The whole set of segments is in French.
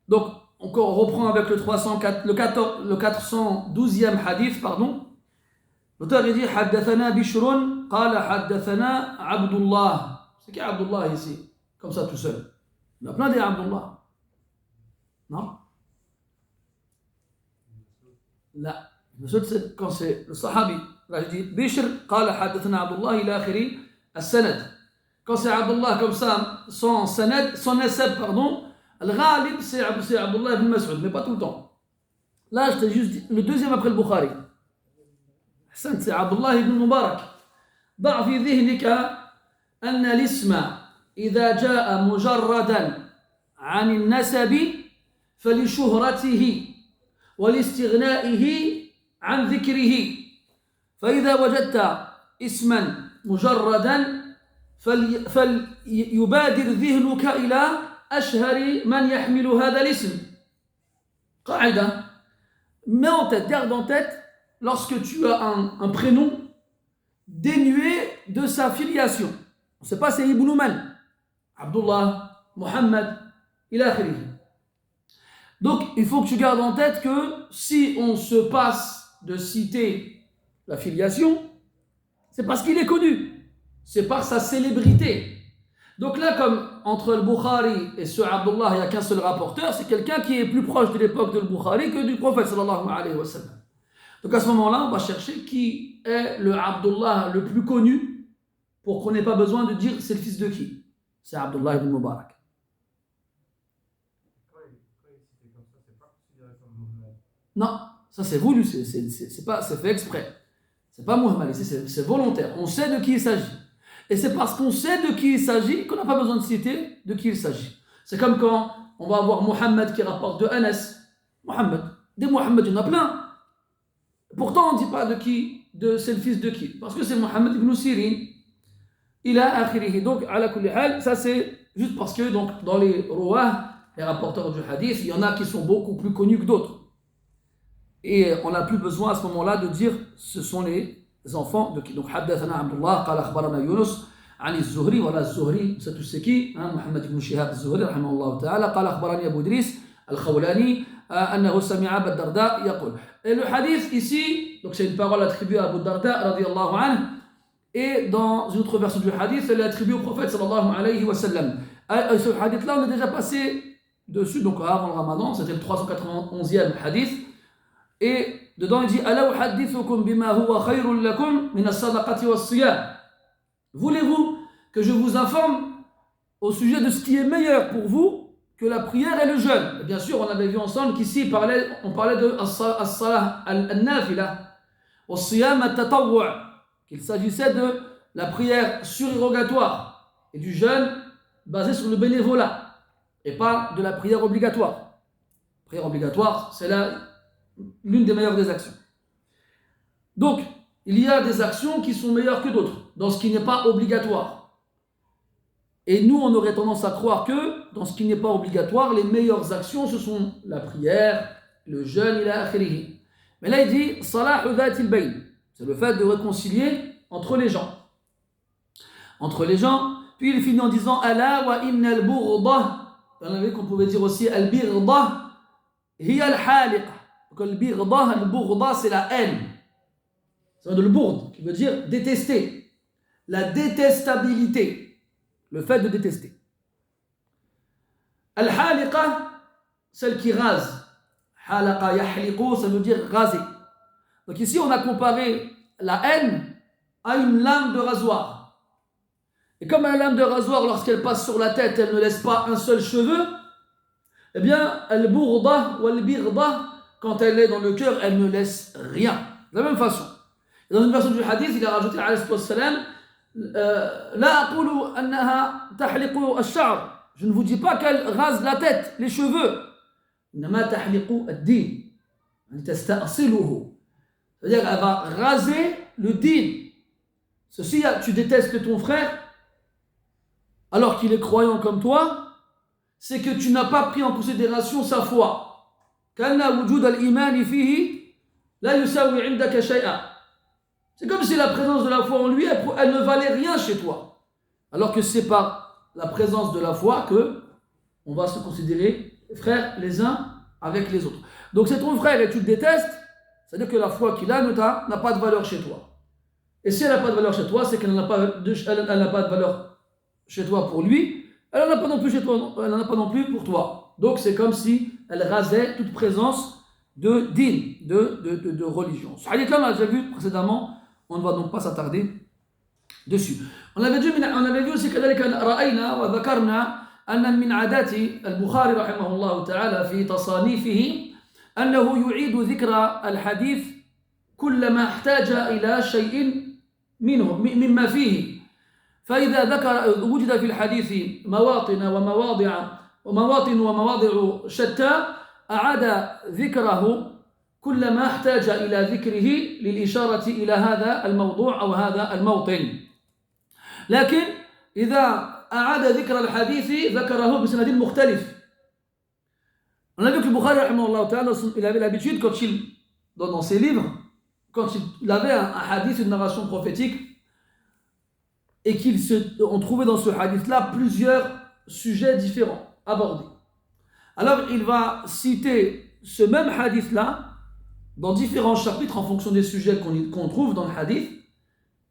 Donc, on reprend avec le 412e hadith, pardon. L'auteur dit Haddathana Bishrun, qala haddathana Abdullah. C'est qui Abdullah ici? Comme ça tout seul. Il y en a plein des Abdullah. Non? Là. C'est quand c'est le Sahabi. Là, je dis Bishr, qala haddathana Abdullah, ila akhiri as-sanad. Quand c'est Abdullah comme ça, son sanad, son nasab, pardon, al-ghalib, c'est Abdullah ibn Mas'ud, mais pas tout le temps. Là, je t'ai juste dit, le deuxième après le Bukhari. c'est Abdullah ibn Mubarak. ضع في ذهنك أن الاسم إذا جاء مجردا عن النسب فلشهرته ولاستغنائه عن ذكره فإذا وجدت اسما مجردا فليبادر ذهنك إلى أشهر من يحمل هذا الاسم. قاعدة. Mets en tête, garde en tête, lorsque tu as un prénom dénué de sa filiation. On ne sait pas c'est Ibn Man, Abdullah, Mohammed, ila akhirih. Donc il faut que tu gardes en tête que si on se passe de citer la filiation, c'est parce qu'il est connu. C'est par sa célébrité. Donc là, comme entre le Bukhari et ce Abdullah, il n'y a qu'un seul rapporteur, c'est quelqu'un qui est plus proche de l'époque de Bukhari que du prophète sallallahu alayhi wa sallam. Donc à ce moment-là, on va chercher qui est le Abdullah le plus connu pour qu'on n'ait pas besoin de dire c'est le fils de qui. C'est Abdullah ibn Mubarak. Non, ça c'est voulu, c'est fait exprès. C'est pas Muhammad, c'est volontaire. On sait de qui il s'agit. Et c'est parce qu'on sait de qui il s'agit qu'on n'a pas besoin de citer de qui il s'agit. C'est comme quand on va avoir Mohammed qui rapporte de Anas. Mohammed. Des Mohammed, il y en a plein. Pourtant, on ne dit pas de qui, c'est le fils de qui. Parce que c'est Mohammed ibn Sirin. Il a akhirihi. Donc, ala kulli hal, ça c'est juste parce que donc, dans les rouah, les rapporteurs du hadith, il y en a qui sont beaucoup plus connus que d'autres. Et on n'a plus besoin à ce moment-là de dire ce sont les enfants de qui. Donc, Haddathana Abdullah, qala akhbarana Yunus, عن الزهري ولا الزهري c'est tout ce qui محمد بن شهاب الزهري رحمه الله تعالى قال أخبرني أبو إدريس الخولاني أنه سمع أبا الدرداء يقول. Et le hadith ici, donc c'est une parole attribuée à Abu Darda radiyallahu anhu, et dans une autre version du hadith, elle est attribuée au prophète sallallahu alayhi wa sallam. Ce hadith-là, on est déjà passé dessus, donc avant le Ramadan, c'était le 391e hadith. Et dedans il dit Ala uhaddithukum bima huwa khayrun lakum min as-sadaqati was-siyam. Voulez-vous que je vous informe au sujet de ce qui est meilleur pour vous que la prière et le jeûne? Et bien sûr, on avait vu ensemble qu'ici on parlait de as-salah al-nafila was-siyam at-tatawwu', qu'il s'agissait de la prière surérogatoire et du jeûne basé sur le bénévolat et pas de la prière obligatoire. La prière obligatoire, c'est l'une des meilleures des actions. Donc, il y a des actions qui sont meilleures que d'autres, dans ce qui n'est pas obligatoire. Et nous, on aurait tendance à croire que, dans ce qui n'est pas obligatoire, les meilleures actions, ce sont la prière, le jeûne, ila akhirih. Mais là, il dit, salahu dhatil bayn. C'est le fait de réconcilier entre les gens. Entre les gens. Puis il finit en disant, ala wa inna al-bourda. On avait qu'on pouvait dire aussi, al-birda, hiya al-haliqa. Donc le bourda, c'est la haine. C'est le bourd, qui veut dire détester. La détestabilité. Le fait de détester. Al-haliqa, celle qui rase. Halaqa yahliqu, ça veut dire raser. Donc ici, on a comparé la haine à une lame de rasoir. Et comme une lame de rasoir, lorsqu'elle passe sur la tête, elle ne laisse pas un seul cheveu, eh bien, al-bourda ou al-birda, quand elle est dans le cœur, elle ne laisse rien. De la même façon. Dans une version du hadith, il a rajouté alayhi salam, La aqulu annaha tahliqu ash-sha'r. Je ne vous dis pas qu'elle rase la tête, les cheveux. Innama tahliqu ad-din. Tasta'siluhu. C'est-à-dire qu'elle va raser le din. Ceci, tu détestes ton frère alors qu'il est croyant comme toi, c'est que tu n'as pas pris en considération sa foi. كأن وجود الإيمان فيه لا يساوي عندك شيئا. C'est comme si la présence de la foi en lui, elle ne valait rien chez toi. Alors que c'est par la présence de la foi que on va se considérer frères les uns avec les autres. Donc c'est ton frère et tu le détestes, c'est-à-dire que la foi qu'il a n'a pas de valeur chez toi. Et si elle n'a pas de valeur chez toi, c'est qu'elle n'a pas de valeur chez toi pour lui, elle n'en a pas non plus chez toi, elle n'en a pas non plus pour toi. Donc c'est comme si elle rasait toute présence de din, de religion. Ce hadith-là, on l'a déjà vu précédemment, on ne va donc pas s'attarder dessus. On avait vu aussi كذلك رأينا وذكرنا أن من عادات البخاري رحمه الله تعالى في تصانيفه أنه يعيد ذكر الحديث كلما احتاج إلى شيء مما فيه. فإذا وجد في الحديث مواطن ومواضع شتى أعاد ذكره كلما احتاج إلى ذكره للإشارة إلى هذا الموضوع أو هذا الموطن. لكن إذا أعاد ذكر الحديث ذكره بسند مختلف. On a vu que le Bukhari, il avait l'habitude, dans ses livres, quand il avait un hadith, une narration prophétique, et on trouvait dans ce hadith-là plusieurs sujets différents abordés. Alors il va citer ce même hadith-là dans différents chapitres en fonction des sujets qu'on trouve dans le hadith,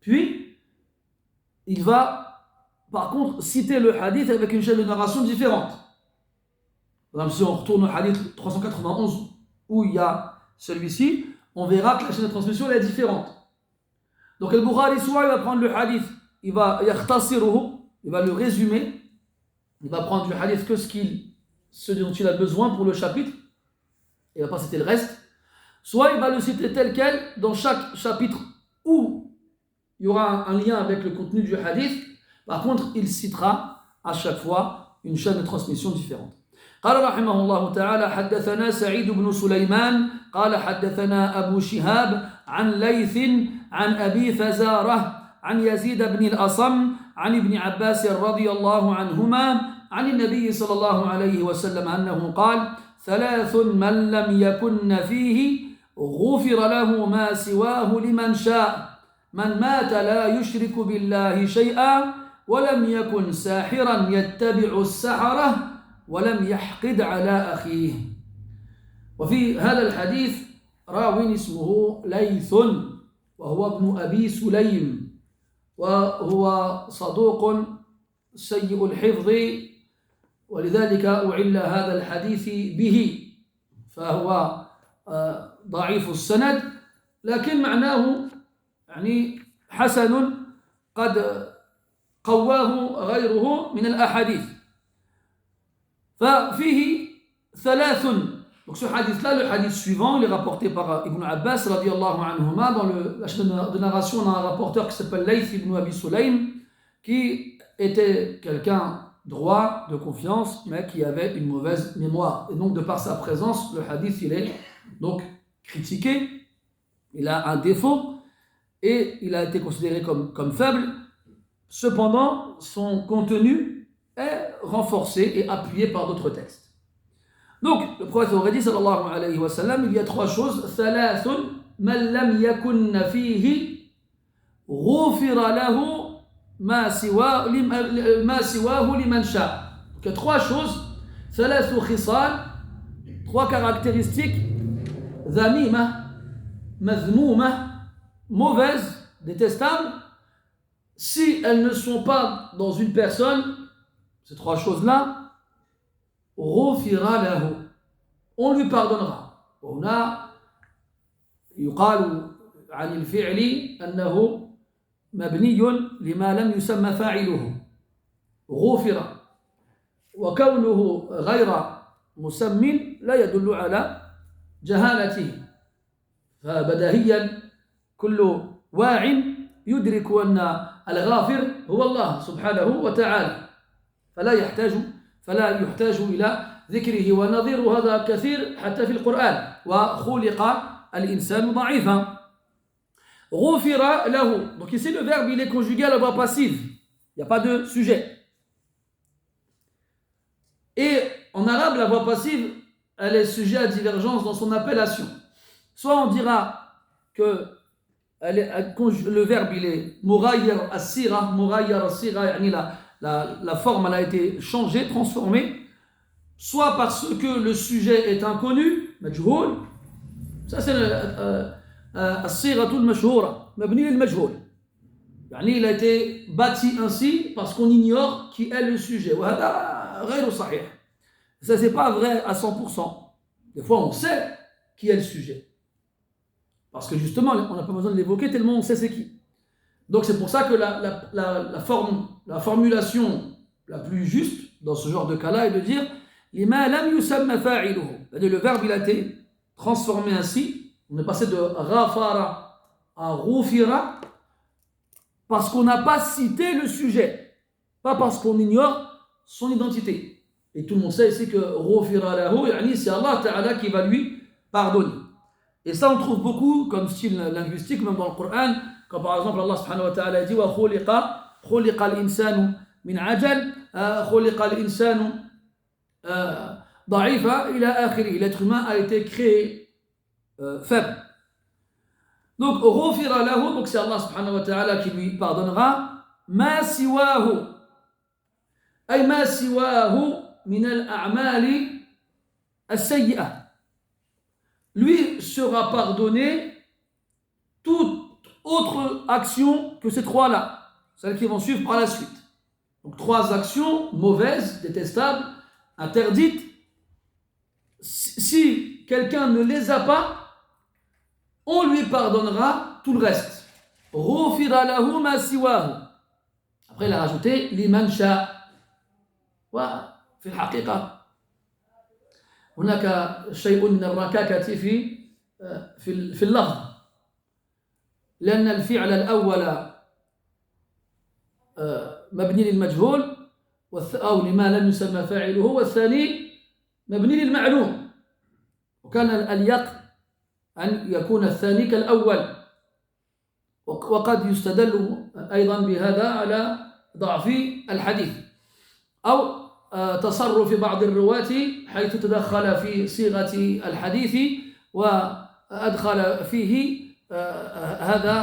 puis il va par contre citer le hadith avec une chaîne de narration différente. Par exemple, si on retourne au hadith 391 où il y a celui-ci, on verra que la chaîne de transmission est différente. Donc le Bukhari, soit il va prendre le hadith, il va le résumer, il va prendre le hadith que ce dont il a besoin pour le chapitre, il ne va pas citer le reste, soit il va le citer tel quel dans chaque chapitre où il y aura un lien avec le contenu du hadith. Par contre, il citera à chaque fois une chaîne de transmission différente. قال رحمه الله تعالى حدثنا سعيد بن سليمان قال حدثنا أبو شهاب عن ليث عن أبي فزارة عن يزيد بن الأصم عن ابن عباس رضي الله عنهما عن النبي صلى الله عليه وسلم أنه قال ثلاث من لم يكن فيه غفر له ما سواه لمن شاء من مات لا يشرك بالله شيئا ولم يكن ساحرا يتبع السحرة ولم يحقد على أخيه. وفي هذا الحديث راو اسمه ليث وهو ابن أبي سليم وهو صدوق سيء الحفظ ولذلك أعل هذا الحديث به فهو ضعيف السند لكن معناه يعني حسن قد قواه غيره من الأحاديث. ففيه ثلاث. Donc ce hadith-là, le hadith suivant, il est rapporté par Ibn Abbas radiyallahu anhuma. Dans la chaîne de narration, on a un rapporteur qui s'appelle Layth ibn Abi Sulaym, qui était quelqu'un droit, de confiance, mais qui avait une mauvaise mémoire. Et donc de par sa présence, le hadith, il est donc critiqué, il a un défaut, et il a été considéré comme faible. Cependant, son contenu est renforcé et appuyé par d'autres textes. Donc, le prophète aurait dit, sallallahu alayhi wa sallam, il y a trois choses. ثلاث من لم يكن فيه غفر له ما سواه لمن شاء. Donc, il y a trois choses. ثلاث خصال, trois caractéristiques. ذميمة, مذمومة, mauvaises, détestables. Si elles ne sont pas dans une personne, ces trois choses-là, غفر له, on lui pardonnera. هنا يقال عن الفعل أنه مبني لما لم يسمى فاعله غفر وكونه غير مسمى لا يدل على جهالته فبداهيا كل واع يدرك أن الغافر هو الله سبحانه وتعالى فلا يحتاج إلى ذكره ونظير هذا كثير حتى في القرآن وخلق الإنسان ضعيفا غفر له. Donc ici le verbe il est conjugué à la voix passive, il n'y a pas de sujet. Et en arabe la voix passive elle est sujet à divergence dans son appellation. Soit on dira que le verbe il est mughayyar as-sira, yani la forme elle a été changée, transformée, soit parce que le sujet est inconnu, majhoul, ça c'est الصيغة المشهورة مبني للمجهول. يعني il a été bâti ainsi parce qu'on ignore qui est le sujet. وهذا غير صحيح. Ça c'est pas vrai à 100%. Des fois on sait qui est le sujet. Parce que justement on n'a pas besoin de l'évoquer tellement on sait c'est qui. Donc c'est pour ça que la formulation la plus juste dans ce genre de cas-là est de dire لما لم يسمى فاعله. C'est-à-dire le verbe il a été transformé ainsi. On est passé de ghafara à ghufira parce qu'on n'a pas cité le sujet, pas parce qu'on ignore son identité. Et tout le monde sait ici que ghufira lahu, c'est Allah Ta'ala qui va lui pardonner. Et ça on trouve beaucoup comme style linguistique, même dans le Coran, comme par exemple Allah Subhanahu wa Ta'ala dit wa khuliqa al-insanu min ajal, khuliqa al-insanu da'ifa ila akhiri. L'être humain a été créé faible. Donc, ghufira lahu, donc c'est Allah subhanahu wa ta'ala qui lui pardonnera. Ma siwahu, ay ma siwahu min al-a'mali as-sayyi'ah. Lui sera pardonné toute autre action que ces trois-là, celles qui vont suivre par la suite. Donc, trois actions mauvaises, détestables, interdites. Si quelqu'un ne les a pas, on lui pardonnera tout le reste. Ghufira lahu ma siwahu. Après, il a rajouté liman sha. وفي الحقيقة هناك شيء من الركاكة في اللفظ لأن الفعل الأول مبني للمجهول أو لما لم يسمى فاعله والثاني مبني للمعلوم وكان اليق أن يكون الثاني كالأول وقد يستدل أيضا بهذا على ضعف الحديث أو تصرف بعض الرواة حيث تدخل في صيغة الحديث وأدخل فيه هذا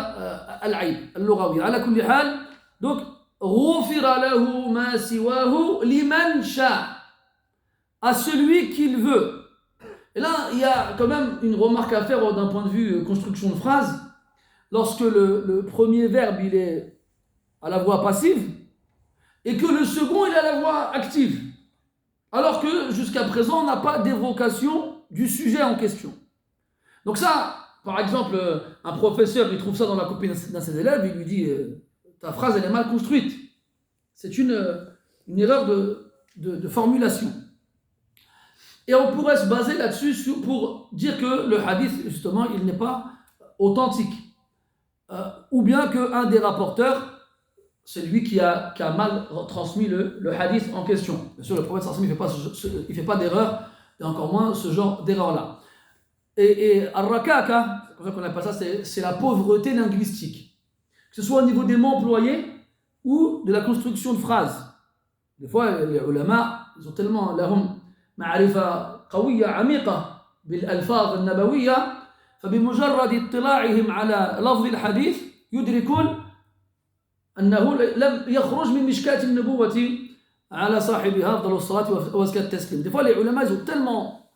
العيب اللغوي. على كل حال donc غفر له ما سواه لمن شاء, à celui qu'il veut. Et là, il y a quand même une remarque à faire d'un point de vue construction de phrase. Lorsque le premier verbe il est à la voix passive et que le second il est à la voix active. Alors que jusqu'à présent, on n'a pas d'évocation du sujet en question. Donc ça, par exemple, un professeur, il trouve ça dans la copie d'un de ses élèves, il lui dit ta phrase elle est mal construite. C'est une erreur de formulation. Et on pourrait se baser là-dessus pour dire que le hadith, justement, il n'est pas authentique. Ou bien qu'un des rapporteurs, c'est lui qui a mal transmis le hadith en question. Bien sûr, le prophète sallallahu alayhi wa sallam, il ne fait pas d'erreur, et encore moins ce genre d'erreur-là. Et al-rakaka, c'est comme ça qu'on appelle ça, c'est la pauvreté linguistique. Que ce soit au niveau des mots employés ou de la construction de phrases. Des fois, les ulama, ils ont tellement lahum معرفة قوية عميقة بالألفاظ النبوية فبمجرد اطلاعهم على لفظ الحديث يدركون أنه لم يخرج من مشكاة النبوة على صاحبها أفضل الصلاة وأزكى التسليم. Des fois, les ulama ils ont tellement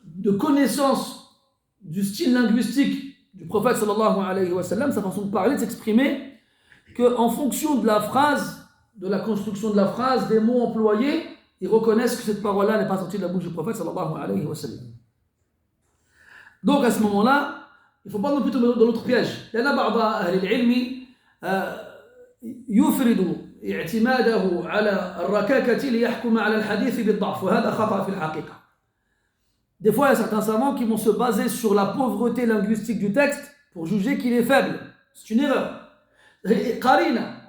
de connaissances du style linguistique du prophète sallallahu alayhi wa sallam, sa façon de parler, de s'exprimer, qu'en fonction de la phrase, de la construction de la phrase, des mots employés, ils reconnaissent que cette parole-là n'est pas sortie de la bouche du prophète sallallahu alayhi wa sallam. Donc à ce moment-là, il ne faut pas non plus tomber dans l'autre piège. لأن بعض أهل العلم يفرد اعتماده على الركاكة ليحكم على الحديث بالضعف وهذا خطأ في الحقيقة. Des fois, il y a certains savants qui vont se baser sur la pauvreté linguistique du texte pour juger qu'il est faible. C'est une erreur. قرينة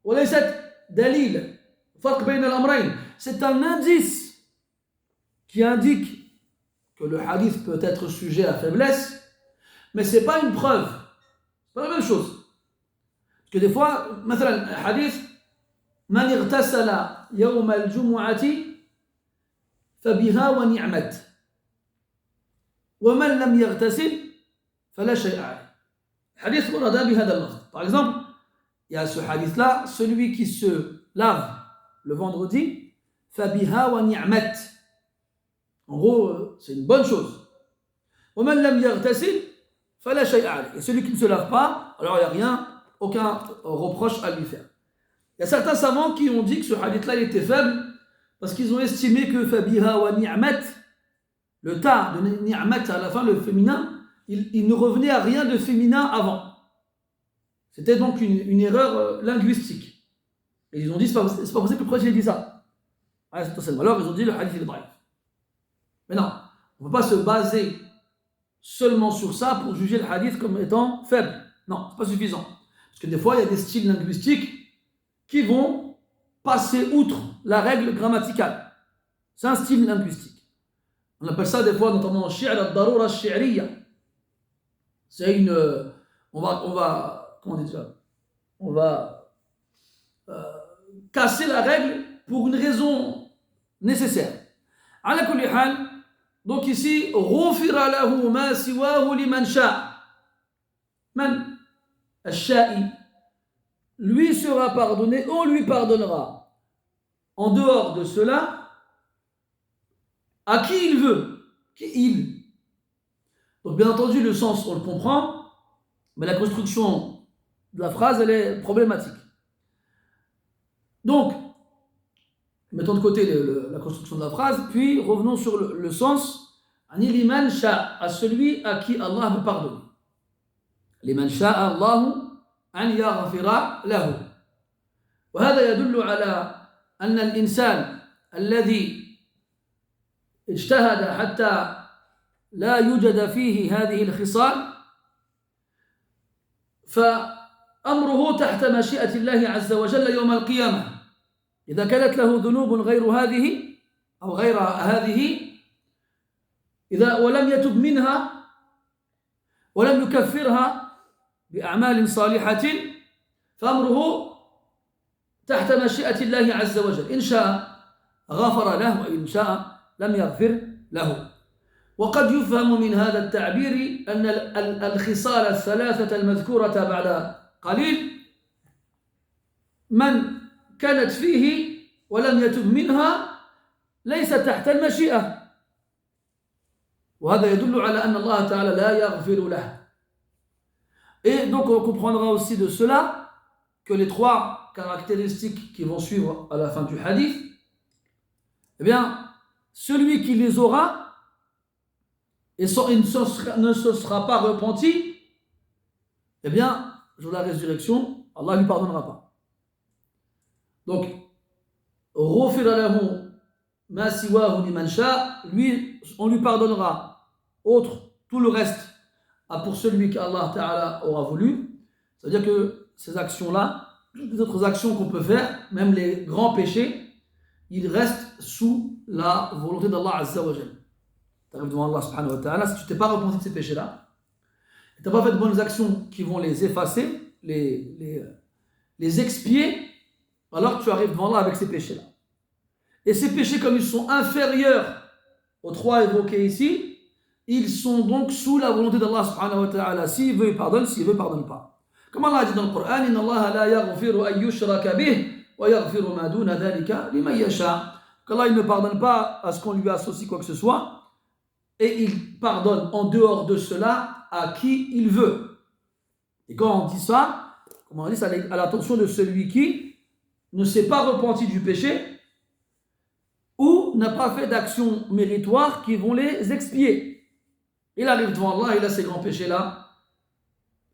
وليست دليل. فرق بين الأمرين. C'est un indice qui indique que le hadith peut être sujet à faiblesse, mais ce n'est pas une preuve. C'est pas la même chose. Parce que des fois, مثلا hadith من اغتسل يوم الجمعة فبها ونعمت ومن لم يغتسل فلا شيء عليه. Hadith ورد بهذا اللفظ. Par exemple, il y a ce hadith-là, celui qui se lave le vendredi, فَبِهَا وَنِعْمَتْ. En gros, c'est une bonne chose. وَمَنْ لَمْ يَغْتَسِلْ فَلَا شَيْءَ عَلَيْهِ. Et celui qui ne se lave pas, alors il n'y a rien, aucun reproche à lui faire. Il y a certains savants qui ont dit que ce hadith-là il était faible parce qu'ils ont estimé que فَبِهَا وَنِعْمَتْ, le ta de ni'mat à la fin, le féminin, il ne revenait à rien de féminin avant. C'était donc une erreur linguistique. Et ils ont dit, c'est pas possible que le prophète ait dit ça. Alors ils ont dit, le hadith est bref. Mais non, on ne peut pas se baser seulement sur ça pour juger le hadith comme étant faible. Non, ce n'est pas suffisant. Parce que des fois, il y a des styles linguistiques qui vont passer outre la règle grammaticale. C'est un style linguistique. On appelle ça des fois, notamment en shi'r, al-darura al-shi'riya. C'est une... On va comment on dit ça? On va casser la règle pour une raison nécessaire. Ala kulli hal, donc ici, غُفِرَ لَهُ مَا سِوَاهُ لِمَنْ شَاءَ. Man al-sha'i, lui sera pardonné, on lui pardonnera. En dehors de cela, à qui il veut. Qui il. Donc bien entendu, le sens, on le comprend, mais la construction de la phrase, elle est problématique. Donc, mettons de côté la construction de la phrase, puis revenons sur le sens. Liman sha, à celui à qui Allah veut pardonner. Liman sha'a Allahu an yaghfira lahu. وهذا يدل على أن الإنسان الذي اجتهد حتى لا يوجد فيه هذه الخصال فأمره تحت مشيئة الله عز وجل يوم القيامة. إذا كانت له ذنوب غير هذه أو غير هذه ولم يتب منها ولم يكفرها بأعمال صالحة فأمره تحت مشيئة الله عز وجل. إن شاء غفر له وإن شاء لم يغفر له. وقد يفهم من هذا التعبير أن الخصال الثلاثة المذكورة بعد قليل من كانت فيه ولم يتب منها ليس تحت المشيئة. وهذا يدل على أن الله تعالى لا يغفر له. Et donc on comprendra aussi de cela que les trois caractéristiques qui vont suivre à la fin du hadith, eh bien, celui qui les aura et ne se sera pas repenti, eh bien, jour de la résurrection, Allah ne lui pardonnera pas. Donc, lui, on lui pardonnera tout le reste pour celui qu'Allah Ta'ala aura voulu. C'est-à-dire que ces actions-là, toutes les autres actions qu'on peut faire, même les grands péchés, ils restent sous la volonté d'Allah Azza wa Jal. Tu arrives devant Allah Subhanahu wa Ta'ala, si tu t'es pas repenti de ces péchés-là, tu n'as pas fait de bonnes actions qui vont les effacer, les expier, alors tu arrives devant Allah avec ces péchés-là. Et ces péchés, comme ils sont inférieurs aux trois évoqués ici, ils sont donc sous la volonté d'Allah Subhanahu wa Ta'ala. S'il veut, il pardonne, s'il veut, il ne pardonne pas. Comme Allah a dit dans le Coran, Inna Allah la yaghfiru an yushraka bih wa yaghfiru ma duna dhalika liman yasha. Qu'Allah il ne pardonne pas à ce qu'on lui associe quoi que ce soit, et il pardonne en dehors de cela à qui il veut. Et quand on dit ça, comme on dit, c'est à l'attention de celui qui ne s'est pas repenti du péché ou n'a pas fait d'actions méritoires qui vont les expier. Il arrive devant Allah, il a ces grands péchés-là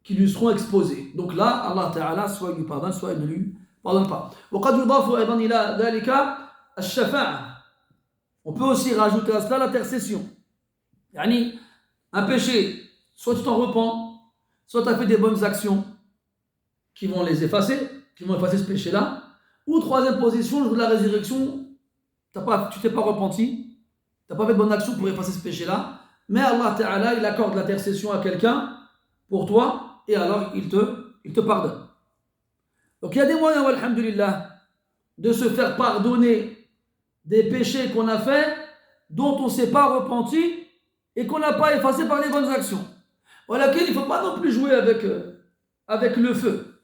qui lui seront exposés. Donc là, Allah Ta'ala, soit il lui pardonne, soit il ne lui pardonne pas. On peut aussi rajouter à cela l'intercession. Yani, un péché, soit tu t'en repens, soit tu as fait des bonnes actions qui vont les effacer, qui vont effacer ce péché-là, ou troisième position, le jour de la résurrection, tu t'es pas repenti, tu n'as pas fait de bonnes actions pour effacer ce péché-là, mais Allah Ta'ala, il accorde l'intercession à quelqu'un pour toi, et alors il te pardonne. Donc il y a des moyens, alhamdulillah, de se faire pardonner des péchés qu'on a faits, dont on ne s'est pas repenti, et qu'on n'a pas effacé par les bonnes actions. Voilà qu'il ne faut pas non plus jouer avec le feu.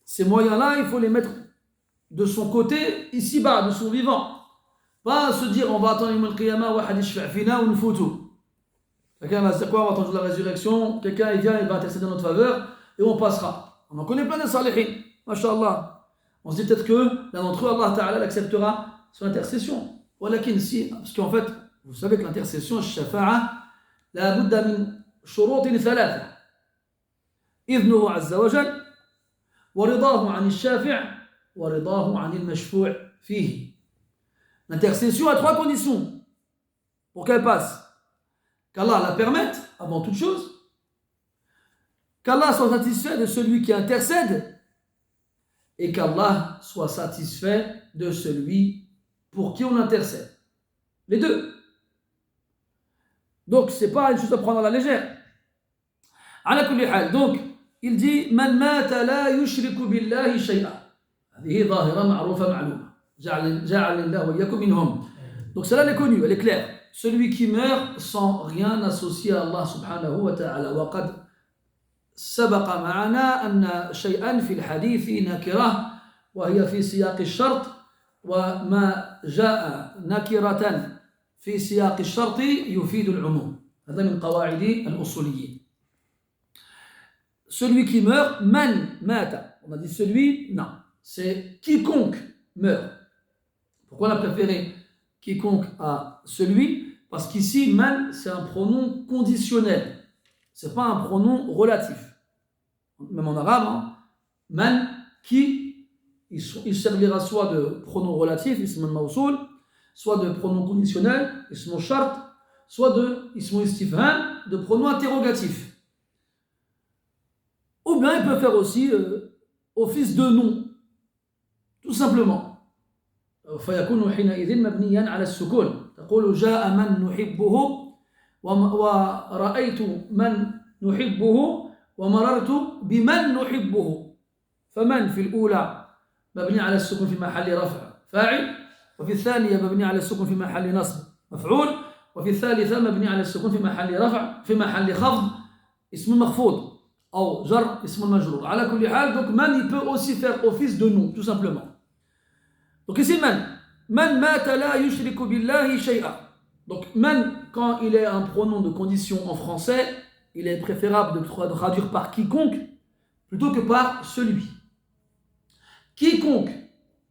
Ces moyens-là, il faut les mettre de son côté, ici-bas, de son vivant. Pas se dire, on va attendre le qiyamah, wa hadith shfa'fina ou nous foutou. Quelqu'un va se dire quoi? On va attendre la résurrection, quelqu'un il vient, il va intercéder en notre faveur, et on passera. On en connaît plein de salihin, masha'Allah. On se dit peut-être que l'un d'entre eux, Allah Ta'ala l'acceptera son intercession. Walakin si, parce qu'en fait, vous savez que l'intercession, shafa'a, la budda min shurutin thalatha. إذنه عز وجل ورضاه عن الشافع ورضاه عن المشفوع فيه. L'intercession a trois conditions pour qu'elle passe. Qu'Allah la permette avant toute chose, qu'Allah soit satisfait de celui qui intercède et qu'Allah soit satisfait de celui pour qui on intercède. Les deux. Donc ce n'est pas une chose à prendre à la légère. على كل حال. Donc il dit من مات لا يشرك بالله شيئا. هذه ظاهرة معروفة معلومة. جعل الله وإياكم منهم. Donc cela elle est connue, elle est claire. Celui qui meurt sans rien associer à Allah subhanahu wa ta'ala. وقد سبق معنا أن شيئا في الحديث نكرة وهي في سياق الشرط وما جاء نكرة في سياق الشرط يفيد العموم. هذا من قواعد الأصوليين. Celui qui meurt, man mata. On a dit celui, non. C'est quiconque meurt. Pourquoi on a préféré quiconque à celui? Parce qu'ici, man, c'est un pronom conditionnel. Ce n'est pas un pronom relatif. Même en arabe, hein, man, qui, il servira soit de pronom relatif, ism al-mawsoul, soit de pronom conditionnel, ism al-shart, soit de ism al-istifham, de pronom interrogatif. Ou bien il peut faire aussi office de nom, tout simplement. فيكون حينئذ مبنيا على السكون. تقول جاء من نحبه ورأيت من نحبه ومررت بمن نحبه. فمن في الأولى مبني على السكون في محل رفع فاعل، وفي الثانية مبني على السكون في محل نصب مفعول، وفي الثالثة مبني على السكون في محل رفع في محل خفض اسم مخفوض أو جر اسم المجرور. على كل حال. Donc man il peut aussi faire office de nom tout simplement. Donc ici man مات لا يشرك بالله شيئا. Donc man, quand il est un pronom de condition en français, il est préférable de traduire par quiconque plutôt que par celui. Quiconque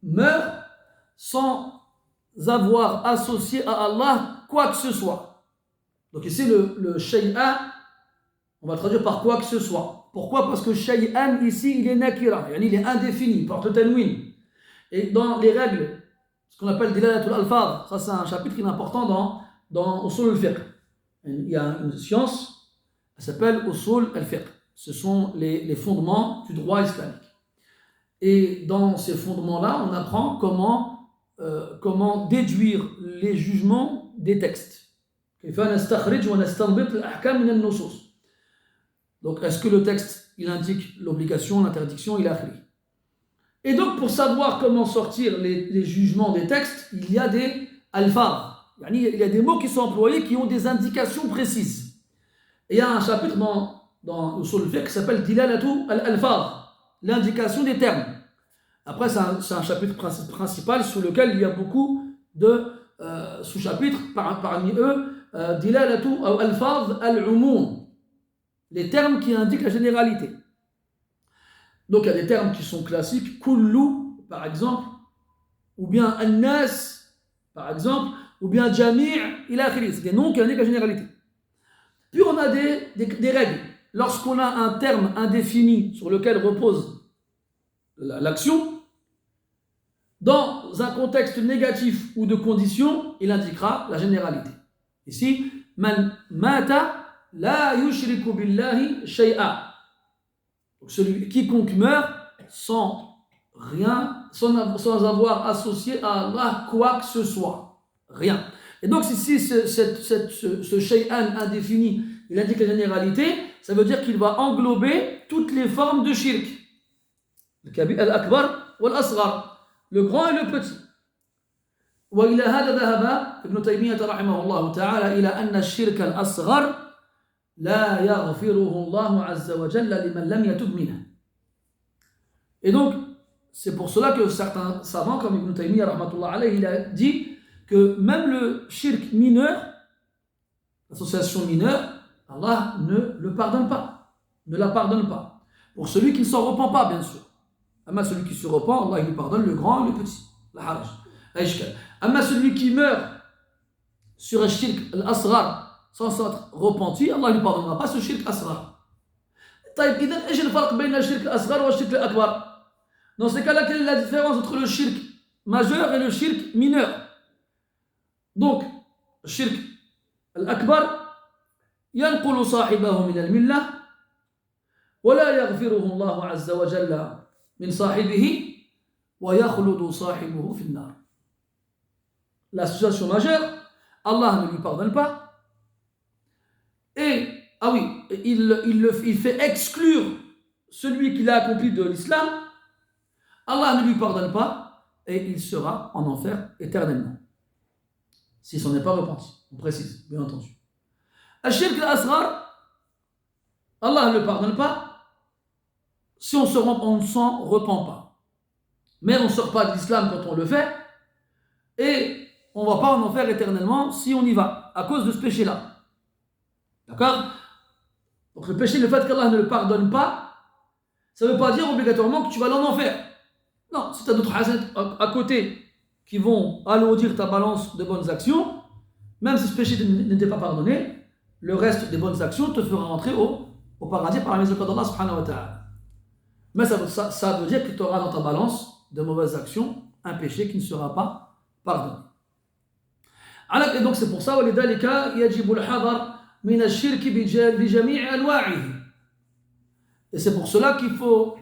meurt sans avoir associé à Allah quoi que ce soit. Donc ici le shay'a, on va traduire par quoi que ce soit. Pourquoi? Parce que shay'an ici il est nakira, il est indéfini, porte tanwin. Et dans les règles, ce qu'on appelle dilalatul alfaz, ça c'est un chapitre qui est important dans Usul al-Fiqh. Il y a une science, elle s'appelle Usul al-Fiqh. Ce sont les fondements du droit islamique. Et dans ces fondements-là, on apprend comment déduire les jugements des textes. Donc, est-ce que le texte, il indique l'obligation, l'interdiction, il a écrit. Et donc, pour savoir comment sortir les jugements des textes, il y a des alphas. Il y a des mots qui sont employés qui ont des indications précises. Et il y a un chapitre dans Usul al-Fiqh qui s'appelle Dilalatu al-Alfaz, l'indication des termes. Après, c'est un chapitre principal sur lequel il y a beaucoup de sous-chapitres, parmi eux, Dilalatu al-Alfaz al-Umum, les termes qui indiquent la généralité. Donc il y a des termes qui sont classiques, kullu par exemple, ou bien an-nas par exemple, ou bien jami' ila akhiri, c'est des noms qui indiquent la généralité. Puis on a des règles. Lorsqu'on a un terme indéfini sur lequel repose l'action, dans un contexte négatif ou de condition, il indiquera la généralité. Ici, man mata la yushriku billahi shay'a. Donc quiconque meurt sans avoir associé à Allah quoi que ce soit. Rien. Et donc si ce shay'an indéfini, il indique la généralité, ça veut dire qu'il va englober toutes les formes de shirk. Al-akbar wal-asghar, le grand et le petit. وإلى هذا ذهب ابن تيمية رحمه الله تعالى إلى أن الشرك الأصغر لا يغفره الله عز وجل لمن لم يتب منه. Et donc, c'est pour cela que certains savants, comme Ibn Taymiyyah, rahmatullah alayhi, il a dit que même le shirk mineur, l'association mineure, Allah ne le pardonne pas, ne la pardonne pas. Pour celui qui ne s'en repent pas, bien sûr. Amma celui qui se repent, Allah il lui pardonne le grand et le petit. La haraj. Amma celui qui meurt sur un shirk al-asghar sans s'être repenti, Allah ne lui pardonnera pas ce shirk asghar. طيب إذا إيش الفرق بين الشرك الأصغر والشرك الأكبر؟ Dans ce cas-là, quelle est la différence entre le shirk majeur et le shirk mineur? Donc, le shirk al-akbar ينقل صاحبه من الملة ولا يغفره الله عز وجل من صاحبه ويخلد صاحبه في النار. L'association majeure, Allah ne lui pardonne pas. Et, il fait exclure celui qui l'a accompli de l'islam. Allah ne lui pardonne pas et il sera en enfer éternellement. Si s'en est pas repenti, on précise, bien entendu. Al-Shirk al-Asghar, Allah ne le pardonne pas si on ne s'en repent pas. Mais on ne sort pas de l'islam quand on le fait et on ne va pas en enfer éternellement si on y va, à cause de ce péché-là. D'accord? Donc le péché, le fait qu'Allah ne le pardonne pas, ça ne veut pas dire obligatoirement que tu vas aller en enfer. Non, si tu as d'autres hasanat à côté qui vont alourdir ta balance de bonnes actions, même si ce péché n'était pas pardonné, le reste des bonnes actions te fera rentrer au paradis par la miséricorde d'Allah subhanahu wa ta'ala. Mais ça veut dire que tu auras dans ta balance de mauvaises actions un péché qui ne sera pas pardonné. Et donc c'est pour ça ولذلك يجب الحذر من الشرك بجميع أنواعه. Et c'est pour cela qu'il faut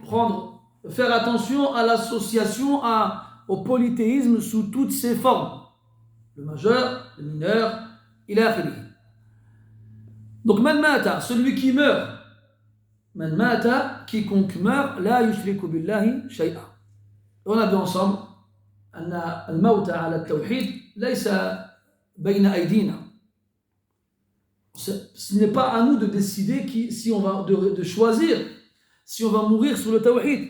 faire attention à l'association, au polythéisme sous toutes ses formes. Le majeur, le mineur, il a fini. Donc, man mata, celui qui meurt, man mata, quiconque meurt, la yushriku billahi shay'a. On a vu ensemble, al-mawta ala al-tawhid, laysa bayna aydina. Ce n'est pas à nous de décider si on va, de choisir si on va mourir sur le tawhid.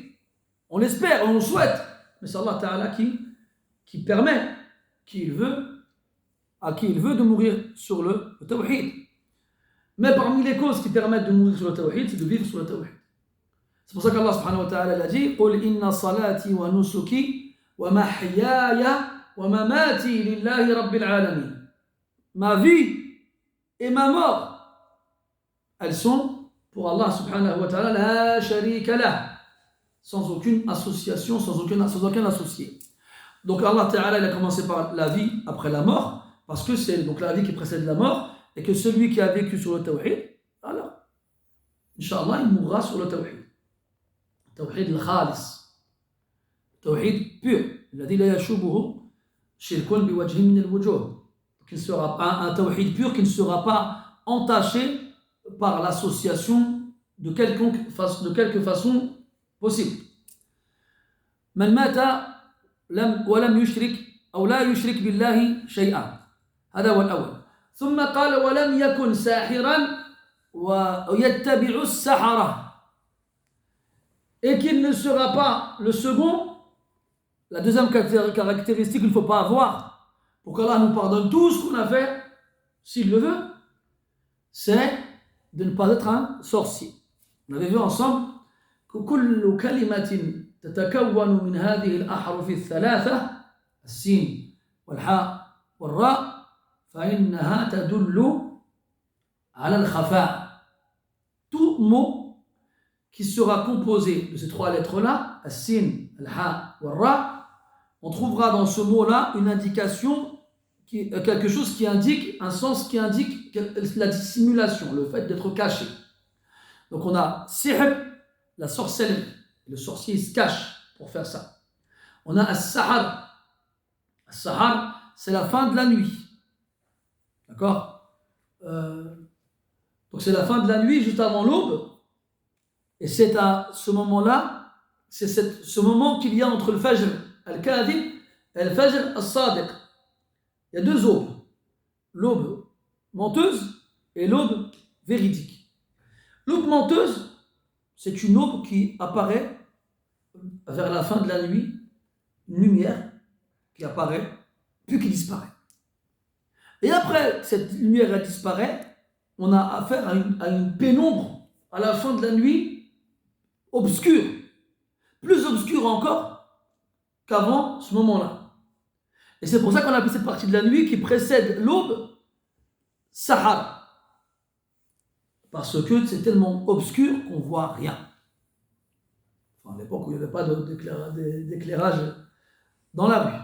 On l'espère, on le souhaite, mais c'est Allah Ta'ala qui permet, à qui il veut de mourir sur le tawhid. Mais parmi les causes qui permettent de mourir sur le tawhid, c'est de vivre sur le tawhid. C'est pour ça qu'Allah subhanahu wa ta'ala a dit قُلْ إِنَّ صَلَاتِي وَنُسُكِي وَمَحْيَايَ وَمَمَاتِي لِلَّهِ رَبِّ الْعَالَمِينَ. Ma vie et ma mort, elles sont pour Allah subhanahu wa ta'ala la sharika lah, sans aucune association, sans aucun associé. Donc Allah ta'ala il a commencé par la vie après la mort, parce que c'est donc la vie qui précède la mort, et que celui qui a vécu sur le tawhid, alors, Inch'Allah, il mourra sur le tawhid. Tawhid al-khalis. Tawhid pur. Il a dit la yashubuhu shirkun biwajhin min al-wujuh. Il sera pas un tawhid pur qui ne sera pas entaché par l'association de quelque façon possible. Man mata ولم يشرك أو لا يشرك بالله شيئا. هذا هو الأول. ثم قال ولم يكن ساحرا ويتبع السحرة. Et qu'il ne sera pas le second, la deuxième caractéristique qu'il ne faut pas avoir pour qu'Allah nous pardonne tout ce qu'on a fait, s'il le veut, c'est de ne pas être un sorcier. On avait vu ensemble que كل كلمة تتكون من هذه الأحرف الثلاثة السين والحاء والراء فإنها تدل على الخفاء. Tout mot qui sera composé de ces trois lettres-là, السين, الحاء والراء, on trouvera dans ce mot-là une indication, quelque chose qui indique, un sens qui indique la dissimulation, le fait d'être caché. Donc on a sihr, la sorcellerie. Le sorcier il se cache pour faire ça. On a as-sahar. As-sahar, c'est la fin de la nuit. D'accord? Donc c'est la fin de la nuit juste avant l'aube. Et c'est à ce moment-là, c'est ce moment qu'il y a entre le fajr al-kadhib et le fajr al-sadiq. Il y a deux aubes. L'aube menteuse et l'aube véridique. L'aube menteuse, c'est une aube qui apparaît vers la fin de la nuit, une lumière qui apparaît, puis qui disparaît. Et après cette lumière elle disparaît, on a affaire à une pénombre à la fin de la nuit, obscure, plus obscure encore qu'avant ce moment-là. Et c'est pour ça qu'on appelle cette partie de la nuit qui précède l'aube, Sahara. Parce que c'est tellement obscur qu'on ne voit rien. Enfin, à l'époque où il n'y avait pas d'éclairage dans la rue.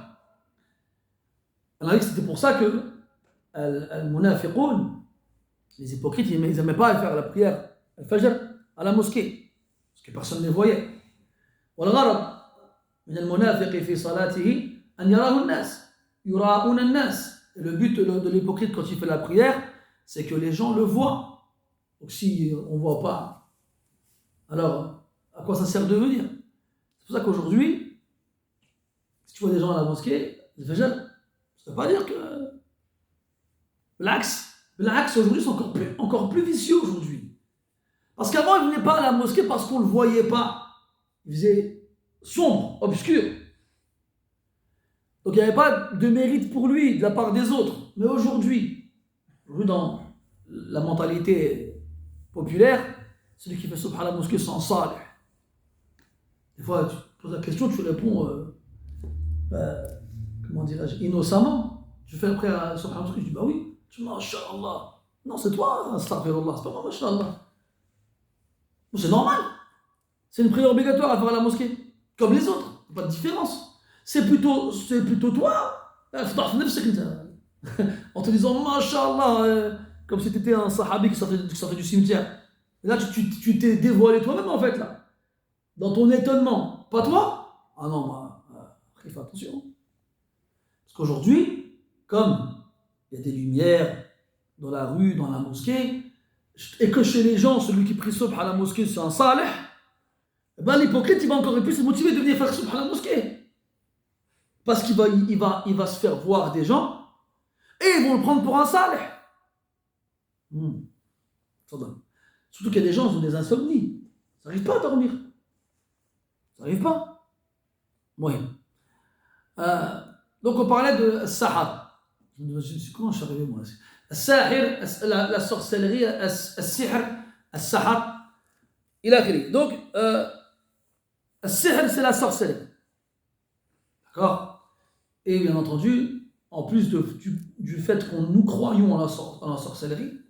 On a dit que c'était pour ça que al-munafiqoun, les hypocrites, ils n'aimaient pas faire la prière al-fajr à la mosquée, parce que personne ne les voyait. والغرض من المنافق في صلاته أن يراه الناس يراءون الناس. Et le but de l'hypocrite quand il fait la prière, c'est que les gens le voient. Donc si on ne voit pas, alors à quoi ça sert de venir? C'est pour ça qu'aujourd'hui, si tu vois des gens à la mosquée, le fajr, ça ne veut pas dire que l'axe aujourd'hui c'est encore plus vicieux aujourd'hui. Parce qu'avant il ne venait pas à la mosquée parce qu'on ne le voyait pas. Il faisait sombre, obscur. Donc il n'y avait pas de mérite pour lui de la part des autres. Mais aujourd'hui, dans la mentalité populaire, celui qui fait subh à la mosquée sans salih. Des fois, tu poses la question, tu réponds, comment dirais-je, innocemment. Je fais après subh à la mosquée, je dis, bah oui, tu dis, masha'Allah. Non, c'est toi, astaghfirullah, c'est pas moi, masha'Allah. C'est normal. C'est une prière obligatoire à faire à la mosquée, comme les autres, pas de différence. C'est plutôt toi, en te disant masha'Allah, comme si tu étais un sahabi qui sortait du cimetière. Et là, tu t'es dévoilé toi-même en fait, là, dans ton étonnement. Pas toi? Ah non, moi, fais attention. Parce qu'aujourd'hui, comme il y a des lumières dans la rue, dans la mosquée, et que chez les gens, celui qui prie subh à la mosquée, c'est un salih, eh ben, l'hypocrite, il va encore plus se motiver de venir faire subh à la mosquée. Parce qu'il va se faire voir des gens, et ils vont le prendre pour un salih. Surtout qu'il y a des gens qui ont des insomnies. Ça n'arrive pas à dormir. Ça n'arrive pas. Oui. Donc on parlait de Sahar. Comment je suis arrivé moi? Sahir, la sorcellerie, Sihr, Sahar, il a écrit. Donc, Sihr, c'est la sorcellerie. D'accord? Et bien entendu, en plus du fait qu'on nous croyons en la sorcellerie,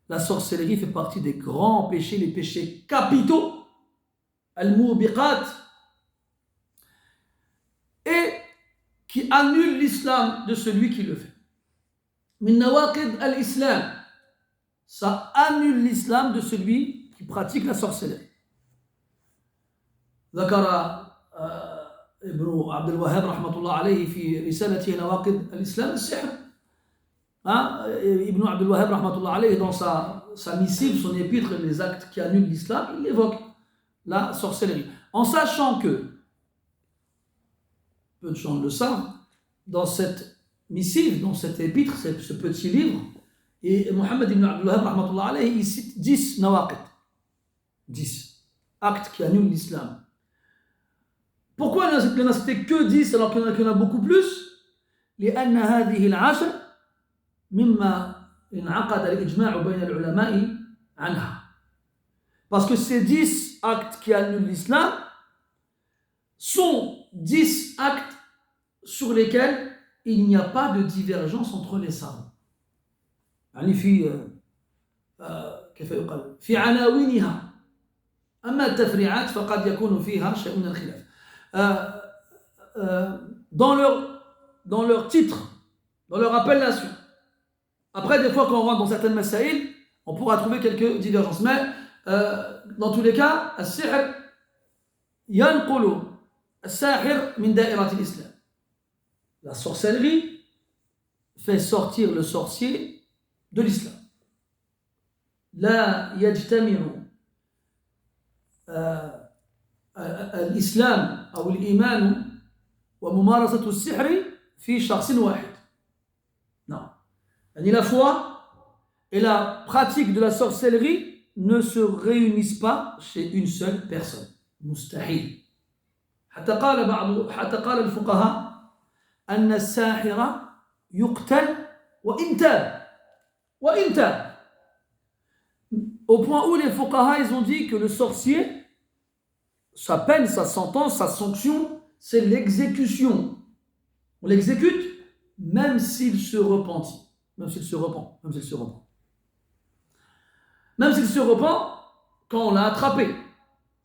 la sorcellerie fait partie des grands péchés, les péchés capitaux, al-mubiqat, et qui annulent l'islam de celui qui le fait. Min nawaqid al-islam, ça annule l'islam de celui qui pratique la sorcellerie. ذكر ابن عبد الوهاب رحمة الله عليه في رسالته نواقض الإسلام السحر. Ibn Abdul Wahhab rahmatullah alayhi, dans sa missive, son épître, les actes qui annulent l'islam, il évoque la sorcellerie. En sachant que, peu de gens le savent, dans cette missive, dans cette épître, ce petit livre, et Mohammed ibn Abdul Wahhab rahmatullah alayhi, il cite 10 nawaqid, 10 actes qui annulent l'islam. Pourquoi il n'en a cité que 10 alors qu'il y en a beaucoup plus? لأن هذه العشر مما انعقد الإجماع بين العلماء عنها. Parce que ces 10 actes qui annulent l'islam sont 10 actes sur lesquels il n'y a pas de divergence entre les savants. يعني كيف يقال في عناوينها. أما التفريعات فقد يكون فيها شيء من الخلاف. Dans leur titre, dans leur appellation. Après, des fois, quand on rentre dans certaines masaïl, on pourra trouver quelques divergences. Mais, dans tous les cas, al-sihr yanqulu al-sahir min da'irat al-islam. La sorcellerie fait sortir le sorcier de l'islam. La yajtami'u الإسلام أو الإيمان وممارسة السحر في شخص واحد. Non. Ni la foi et la pratique de la sorcellerie ne se réunissent pas chez une seule personne. Mustahil. حتى قال الفقهاء أن الساحر يقتل وإن تاب. Au point où les fuqaha, ils ont dit que le sorcier, sa peine, sa sentence, sa sanction, c'est l'exécution. On l'exécute même s'il se repentit. Même s'il se repent. Même s'il se repent quand on l'a attrapé.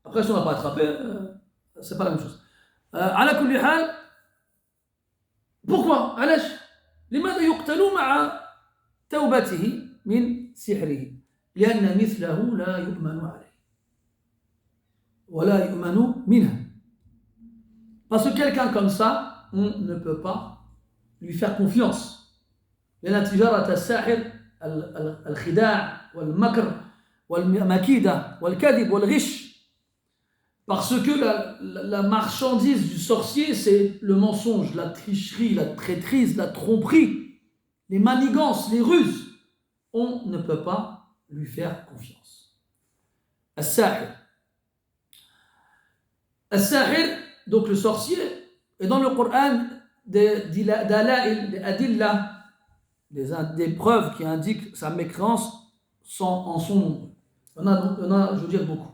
Après, si on n'a pas attrapé, c'est pas la même chose. على كل حال, pourquoi علاش لماذا يقتل مع توبته من سحره لأن مثله لا يؤمن عليه ولا يؤمن منه. Parce que quelqu'un comme ça, on ne peut pas lui faire confiance. لأن تجارة الساحر الخداع والمكر والمكيدة والكذب والغش. Parce que la marchandise du sorcier, c'est le mensonge, la tricherie, la traîtrise, la tromperie, les manigances, les ruses. On ne peut pas lui faire confiance. As-sahir. As-sahir, donc le sorcier, et dans le Coran, des adillah, des preuves qui indiquent sa mécréance en son nombre. Il y en a, je veux dire, beaucoup.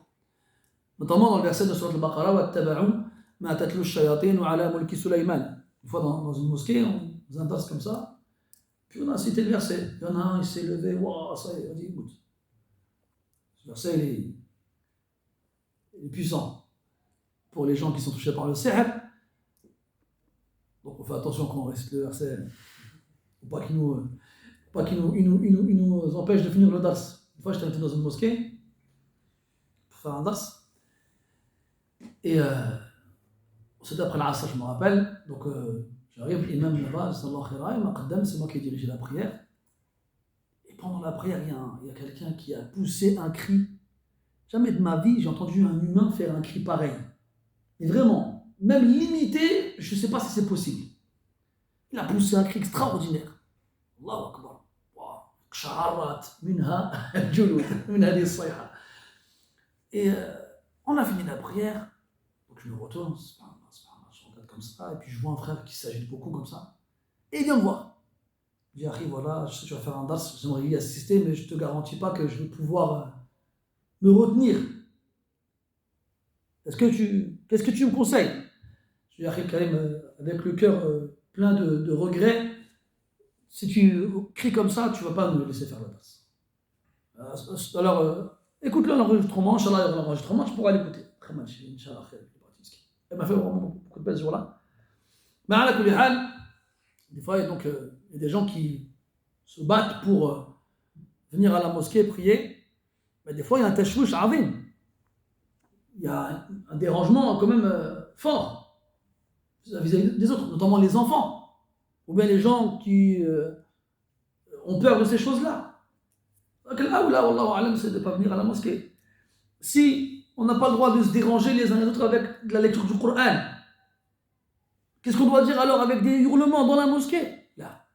Notamment dans le verset de Surat al-Baqarah, وَاتَّبَعُوا مَا تَتْلُو الشَّيَاطِينُ عَلَى مُلْكِ سُلَيْمَانَ. Une fois dans une mosquée, on faisait un tasse comme ça, puis on a cité le verset. Il y en a un, il s'est levé, waouh, ça y est, on dit, écoute. Ce verset, il est puissant pour les gens qui sont touchés par le sihr. Donc on fait attention quand on récite le verset, pour pas qu'il nous empêche de finir le dars. Une fois, j'étais invité dans une mosquée pour faire un dars. Et c'était après l'Asr, je me rappelle. Donc j'arrive, l'imam là-bas, c'est moi qui ai dirigé la prière. Et pendant la prière, il y a quelqu'un qui a poussé un cri. Jamais de ma vie, j'ai entendu un humain faire un cri pareil. Et vraiment, même limité, je ne sais pas si c'est possible. Il a poussé un cri extraordinaire. Allahu Akbar. Kshaharat, minha, julud, minha li sayha. Et on a fini la prière. Donc je me retourne, je regarde comme ça, et puis je vois un frère qui s'agite beaucoup comme ça. Et il vient me voir. Il dit, Akhi, voilà, je sais que tu vas faire un dars, j'aimerais y assister, mais je ne te garantis pas que je vais pouvoir me retenir. Qu'est-ce que tu me conseilles? Je dis, Akhi Karim, avec le cœur plein de regrets, si tu cries comme ça, tu ne vas pas me laisser faire le dars. Alors, écoute l'enregistrement, Inch'Allah, il y aura l'enregistrement, tu pourras l'écouter. Très mal, Inch'Allah. Elle m'a fait vraiment beaucoup de peine ce jour-là. Mais à la kulihal, des fois, il y a des gens qui se battent pour venir à la mosquée prier. Mais des fois, il y a un tashwish azim. Il y a un dérangement quand même fort vis-à-vis des autres, notamment les enfants, ou bien les gens qui ont peur de ces choses-là. Donc là, wallahu alam, c'est de ne pas venir à la mosquée. Si on n'a pas le droit de se déranger les uns les autres avec la lecture du Coran, qu'est-ce qu'on doit dire alors avec des hurlements dans la mosquée? Là,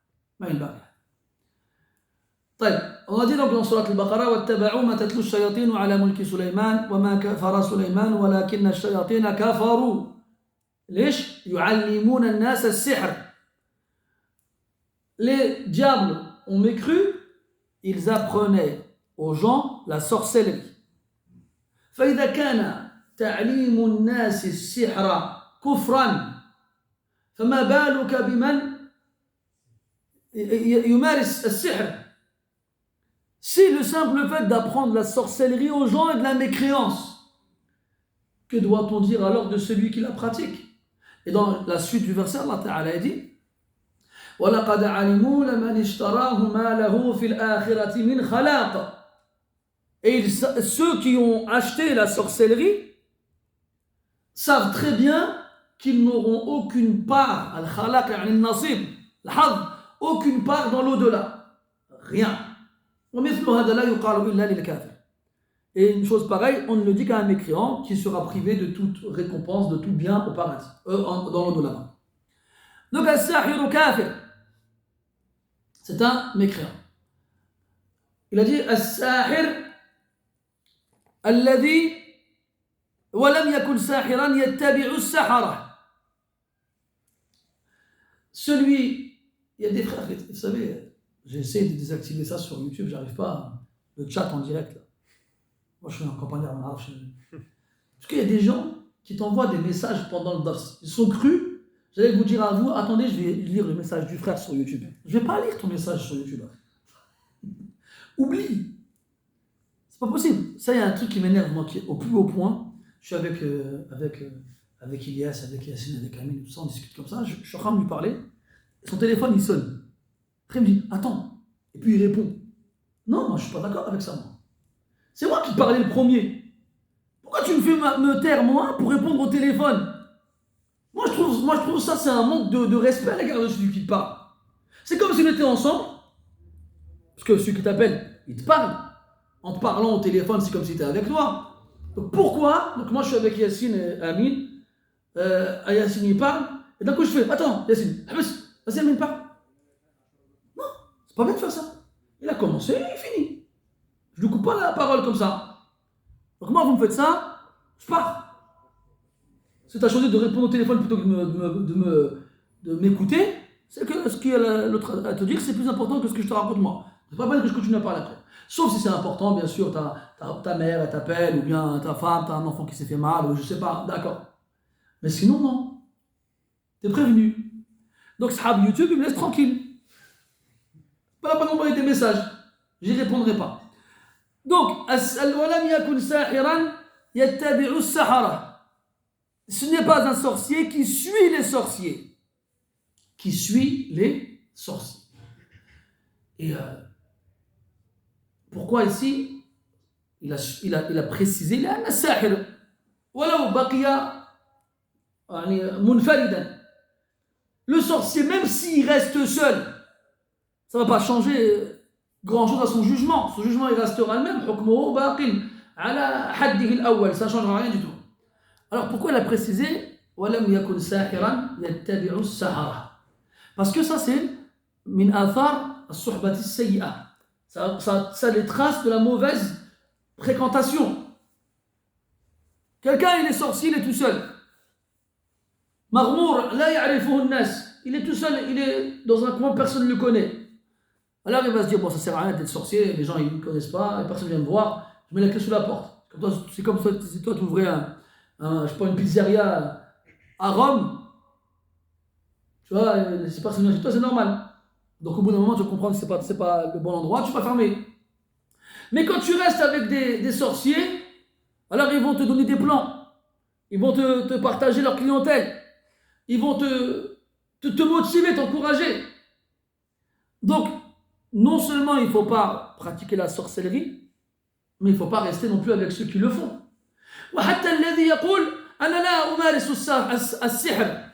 on a dit donc dans Surat al-Baqarah وَاتَّبَعُوا مَا تَتْلُو الشَّيَاطِينُ عَلَى مُلْكِ سُلَيْمَانَ وَمَا كَفَرَ سُلَيْمَانُ وَلَكِنَّ الشَّيَاطِينَ كَفَرُوا ليش يعلمون الناس السحر. Les diables ont mécru, ils apprenaient aux gens la sorcellerie. فإذا كان تعليم الناس السحر كفرا فما بالك بمن يمارس السحر. Si le simple fait d'apprendre la sorcellerie aux gens est de la mécréance, que doit-on dire alors de celui qui la pratique? Et dans la suite du verset, Allah Ta'ala dit وَلَقَدْ عَلِمُوا لَمَنِ اشْتَرَاهُ مَا لَهُ فِي الْآخِرَةِ مِنْ خَلَاقٍ. Et ceux qui ont acheté la sorcellerie savent très bien qu'ils n'auront aucune part, al-khalaq, al-nasib, al-hadh, aucune part dans l'au-delà. Rien. Et une chose pareille, on ne le dit qu'à un mécréant qui sera privé de toute récompense, de tout bien au paradis, dans l'au-delà. Donc, as-sahiru kafir, c'est un mécréant. Il a dit as-sahir الذي وَلَمْ يَكُنْ سَاحِرًا يَتَّبِعُ السَّحَرَةَ. Celui, il y a des frères, vous savez, j'ai essayé de désactiver ça sur YouTube, j'arrive pas, le chat en direct là. Moi je suis en campagne à Marrakech. Parce qu'il y a des gens qui t'envoient des messages pendant le dars. Ils sont crus. J'allais vous dire à vous, attendez, je vais lire le message du frère sur YouTube. Je vais pas lire ton message sur YouTube. Oublie. C'est pas possible. Ça, il y a un truc qui m'énerve, moi, qui est au plus haut point. Je suis avec Ilyas, avec Yassine, avec Amine, tout ça, on discute comme ça. Je suis en train de lui parler. Son téléphone, il sonne. Après, il me dit, attends. Et puis, il répond. Non, moi, je suis pas d'accord avec ça, moi. C'est moi qui parlais le premier. Pourquoi tu me fais me taire, moi, pour répondre au téléphone? Moi, je trouve ça, c'est un manque de respect à l'égard de celui qui te parle. C'est comme si on était ensemble. Parce que celui qui t'appelle, il te parle. En te parlant au téléphone, c'est comme si tu étais avec toi. Donc pourquoi? Donc moi, je suis avec Yassine et Amine. Yassine, il parle. Et d'un coup, je fais, attends, Yassine, vas-y, Amine, parle. Non, c'est pas bien de faire ça. Il a commencé, il finit. Je ne lui coupe pas la parole comme ça. Donc moi, vous me faites ça, je pars. Si tu as choisi de répondre au téléphone plutôt que de m'écouter, c'est que ce qu'il y a l'autre à te dire, c'est plus important que ce que je te raconte moi. C'est pas bien que je continue à parler après. Sauf si c'est important, bien sûr, ta mère, elle t'appelle, ou bien ta femme, t'as un enfant qui s'est fait mal, ou je sais pas, d'accord. Mais sinon, non. T'es prévenu. Donc, sahab YouTube, il me laisse tranquille. Pas la peine d'envoyer des messages. J'y répondrai pas. Donc, al-walam yakun sahiran yattabi'u as-sahara. Ce n'est pas un sorcier qui suit les sorciers. Qui suit les sorciers. Et pourquoi ici il a précisé لأن الساحر ولو بقي منفردا. Le sorcier, même s'il reste seul, ça ne va pas changer grand chose à son jugement. Son jugement il restera le même. حكمه باق على حده الأول. Ça ne changera rien du tout. Alors pourquoi il a précisé ولم يكن ساحرا يتبع السحرة? Parce que ça c'est من آثار الصحبة السيئة. Ça les traces de la mauvaise fréquentation. Quelqu'un il est sorcier, il est tout seul. Marmour, la ya'rifuhu an-nas. Il est tout seul, il est dans un coin, personne ne le connaît. Alors il va se dire, bon ça sert à rien d'être sorcier, les gens ils ne connaissent pas, personne ne vient me voir, je mets la clé sous la porte. C'est comme si toi tu ouvrais je sais pas, une pizzeria à Rome, tu vois, c'est personne vient chez toi, c'est normal. Donc au bout d'un moment tu vas comprendre que c'est pas le bon endroit, tu vas fermer. Mais quand tu restes avec des sorciers, alors ils vont te donner des plans, ils vont te partager leur clientèle, ils vont te motiver, t'encourager. Donc, non seulement il ne faut pas pratiquer la sorcellerie, mais il ne faut pas rester non plus avec ceux qui le font. وحتى الذي يقول أنا لا أمارس السحر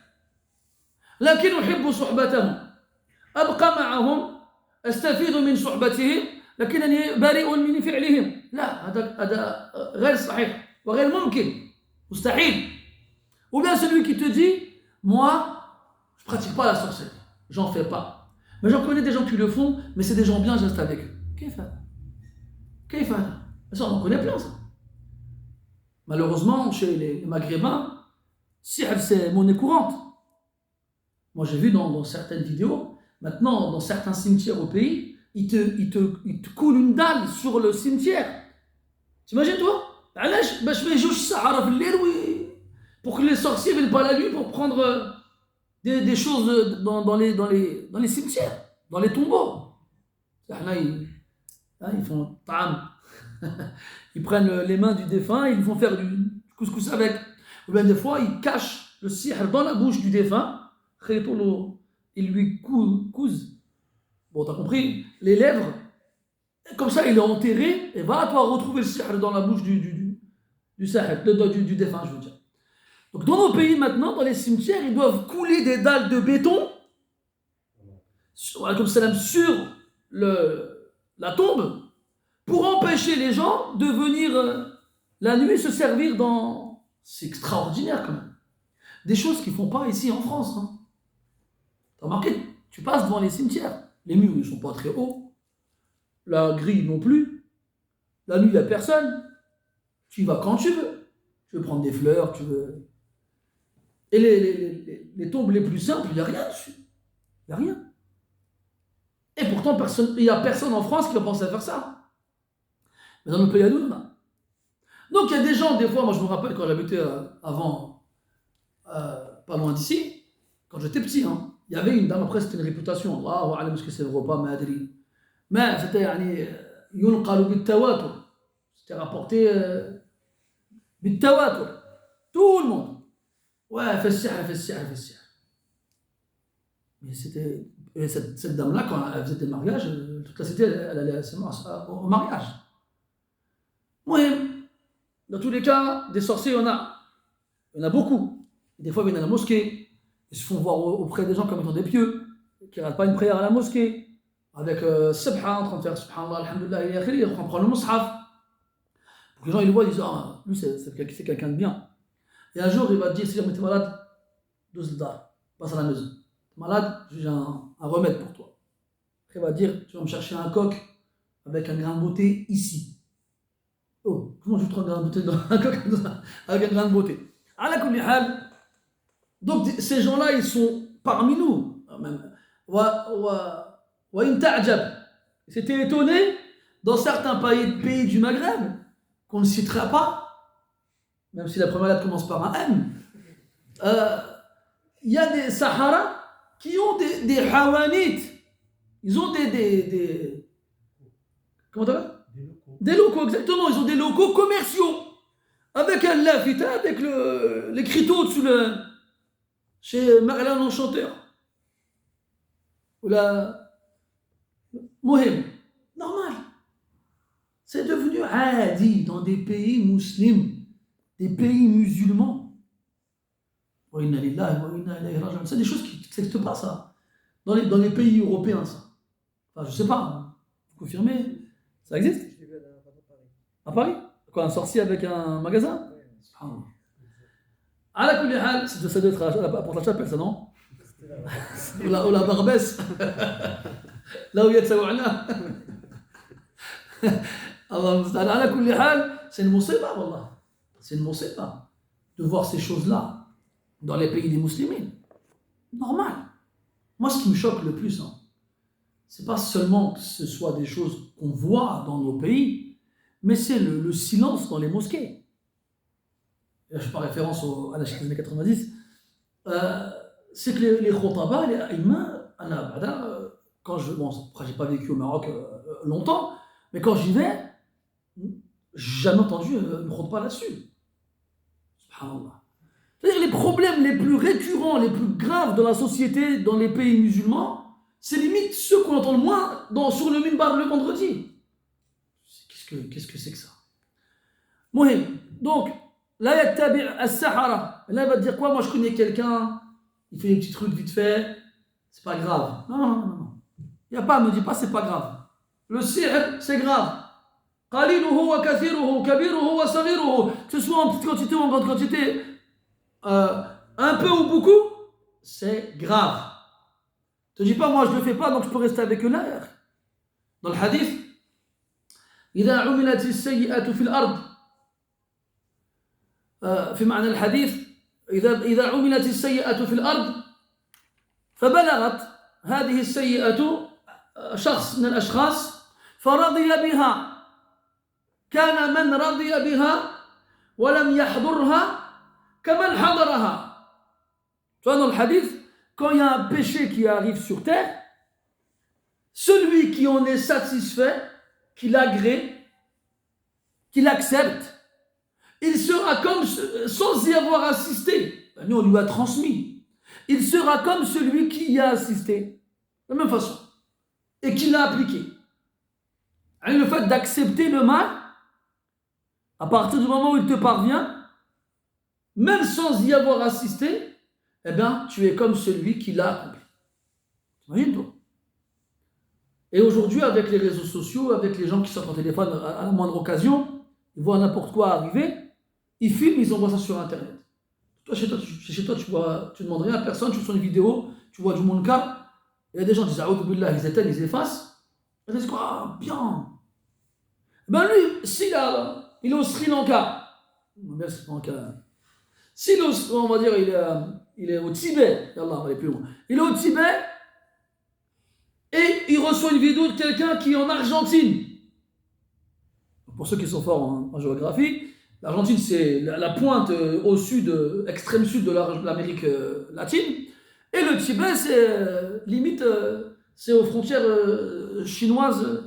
لكن أحب صحبتهم أبقى معهم أستفيد من صحبتهم لكنني بريء من فعلهم. لا, هذا غير صحيح وغير ممكن, مستحيل. Ou bien celui qui te dit, moi, je ne pratique pas la sorcellerie, j'en fais pas. Mais j'en connais des gens qui le font, mais c'est des gens bien, je reste avec eux. Qu'est-ce ça, on en connaît plein, ça. Malheureusement, chez les Maghrébins, sihr, c'est monnaie courante. Moi, j'ai vu dans certaines vidéos, maintenant, dans certains cimetières au pays, ils te coulent une dalle sur le cimetière. T'imagines, toi? Pour que les sorciers ne viennent pas la nuit pour prendre des choses dans les cimetières, dans les tombeaux. Là, ils font tam. Ils prennent les mains du défunt et ils vont faire du couscous avec. Ou bien des fois, ils cachent le sihr dans la bouche du défunt. Ils lui cousent, bon, t'as compris, les lèvres. Et comme ça, il est enterré et va toi retrouver le sihr dans la bouche du défunt, je veux dire. Donc dans nos pays maintenant, dans les cimetières, ils doivent couler des dalles de béton comme ça, sur la tombe pour empêcher les gens de venir la nuit se servir dans... C'est extraordinaire quand même. Des choses qu'ils ne font pas ici en France. Hein. T'as remarqué, tu passes devant les cimetières, les murs ne sont pas très hauts, la grille non plus, la nuit il n'y a personne, tu y vas quand tu veux. tu veux prendre des fleurs, tu veux... Et les tombes les plus simples, il n'y a rien dessus. Il n'y a rien. Et pourtant, il n'y a personne en France qui a pensé à faire ça. Mais dans nos pays à nous, on a. Donc il y a des gens, des fois, moi je me rappelle quand j'habitais avant, pas loin d'ici, quand j'étais petit, hein, il y avait une dame, après c'était une réputation, Allahu a'lam est-ce que c'est vrai ou pas, madri. Mais c'était yunqalu bit-tawatur. C'était rapporté bit-tawatur. Tout le monde. Ouais, fais sihr, fais sihr, fais sihr. Mais c'était. Et cette dame-là, quand elle faisait des mariages, toute la cité, elle allait au mariage. Ouais, dans tous les cas, des sorciers, il y en a. Il y en a beaucoup. Et des fois, ils viennent à la mosquée. Ils se font voir auprès des gens comme étant des pieux, qui ne ratent pas une prière à la mosquée, avec Subhan, en train de faire Subhanallah, Alhamdulillah, et akhiri, en train de prendre le mushaf. Pour que les gens ils le voient, ils disent ah, lui, c'est quelqu'un de bien. Et un jour, il va te dire si tu es malade, passe à la maison. Tu es malade, j'ai un remède pour toi. Après, il va te dire tu vas me chercher un coq avec un grain de beauté ici. Oh, comment je trouve un grain de beauté dans un coq avec un grain de beauté? Ala kulli hal. Donc, ces gens-là, ils sont parmi nous. C'était étonné dans certains pays du Maghreb qu'on ne citera pas, même si la première lettre commence par un M. Il y a des Saharas qui ont des hawanites. Ils ont comment t'appelles? Des locaux, exactement. Ils ont des locaux commerciaux avec un lafita, avec l'écriteau dessus chez Merlin l'Enchanteur. Ou la Mohim. Normal. C'est devenu adi dans des pays musulmans, des pays musulmans. C'est des choses qui n'existent pas, ça. Dans les pays européens, ça. Enfin, je sais pas. Hein. Vous confirmez? Ça existe? À Paris? Quoi, un sorcier avec un magasin? À la kulihal, ça doit être à la porte de la chapelle, ça, non? Ou la Barbès. Là où il y a de Saouana. À la kulihal, c'est une moussiba, wallah. C'est une moussiba de voir ces choses-là dans les pays des musulmans. Normal. Moi, ce qui me choque le plus, hein, c'est pas seulement que ce soit des choses qu'on voit dans nos pays, mais c'est le silence dans les mosquées. Et là, je fais référence à la Cheikh des années 90. C'est que les khotaba, les aïma, quand après, j'ai pas vécu au Maroc longtemps, mais quand j'y vais, j'ai jamais entendu une khotba là-dessus. Subhanallah. C'est-à-dire les problèmes les plus récurrents, les plus graves de la société dans les pays musulmans, c'est limite ceux qu'on entend le moins sur le minbar le vendredi. Qu'est-ce que c'est que ça? Mohim. Donc, là, il y a tabi' as-sahara. Là, il va te dire quoi? Moi, je connais quelqu'un, il fait des petits trucs vite fait, c'est pas grave. Non. Il n'y a pas, me dis pas, c'est pas grave. Le sihr, c'est grave. Qaliluhu wa kathiruhu, kabiruhu wa saghiruhu. Que ce soit en petite quantité ou en grande quantité, un peu ou beaucoup, c'est grave. Ne te dis pas, moi, je le fais pas, donc je peux rester avec eux là. Dans le hadith, إذا عملت السيئة في الأرض في معنى الحديث إذا عملت السيئة في الأرض فبلغت هذه السيئة شخص من الأشخاص فرضي بها كان من رضي بها ولم يحضرها كمن حضرها. Tu vois dans le hadith, quand il y a un péché qui arrive sur terre, celui qui en est satisfait, qui l'agrée, qui l'accepte, il sera comme, sans y avoir assisté, nous on lui a transmis, il sera comme celui qui y a assisté, de la même façon, et qui l'a appliqué. Et le fait d'accepter le mal, à partir du moment où il te parvient, même sans y avoir assisté, eh bien, tu es comme celui qui l'a accompli. T'imagines, toi? Et aujourd'hui, avec les réseaux sociaux, avec les gens qui sortent en téléphone à la moindre occasion, ils voient n'importe quoi arriver, ils filment, ils envoient ça sur Internet. Toi, chez toi, tu ne demandes rien à personne, tu fais une vidéo, tu vois du munkar, il y a des gens qui disent A'udhu billah, ils éteignent, ils effacent. Ils disent quoi? Bien. Ben lui, s'il il est au Sri Lanka, Si on va dire il est au Tibet, Allah, on va aller plus loin. Il est au Tibet et il reçoit une vidéo de quelqu'un qui est en Argentine. Pour ceux qui sont forts en géographie, l'Argentine c'est la pointe au sud, extrême sud de l'Amérique latine. Et le Tibet c'est limite, c'est aux frontières chinoises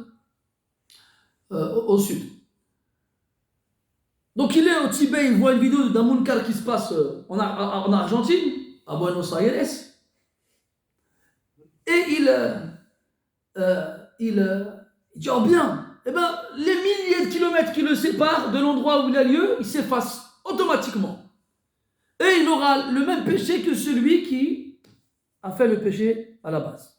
au sud. Donc il est au Tibet, il voit une vidéo d'un munkar qui se passe en Argentine, à Buenos Aires, et il dit oh bien, eh ben, les milliers de kilomètres qui le séparent de l'endroit où il a lieu, il s'efface automatiquement. Et il aura le même péché que celui qui a fait le péché à la base.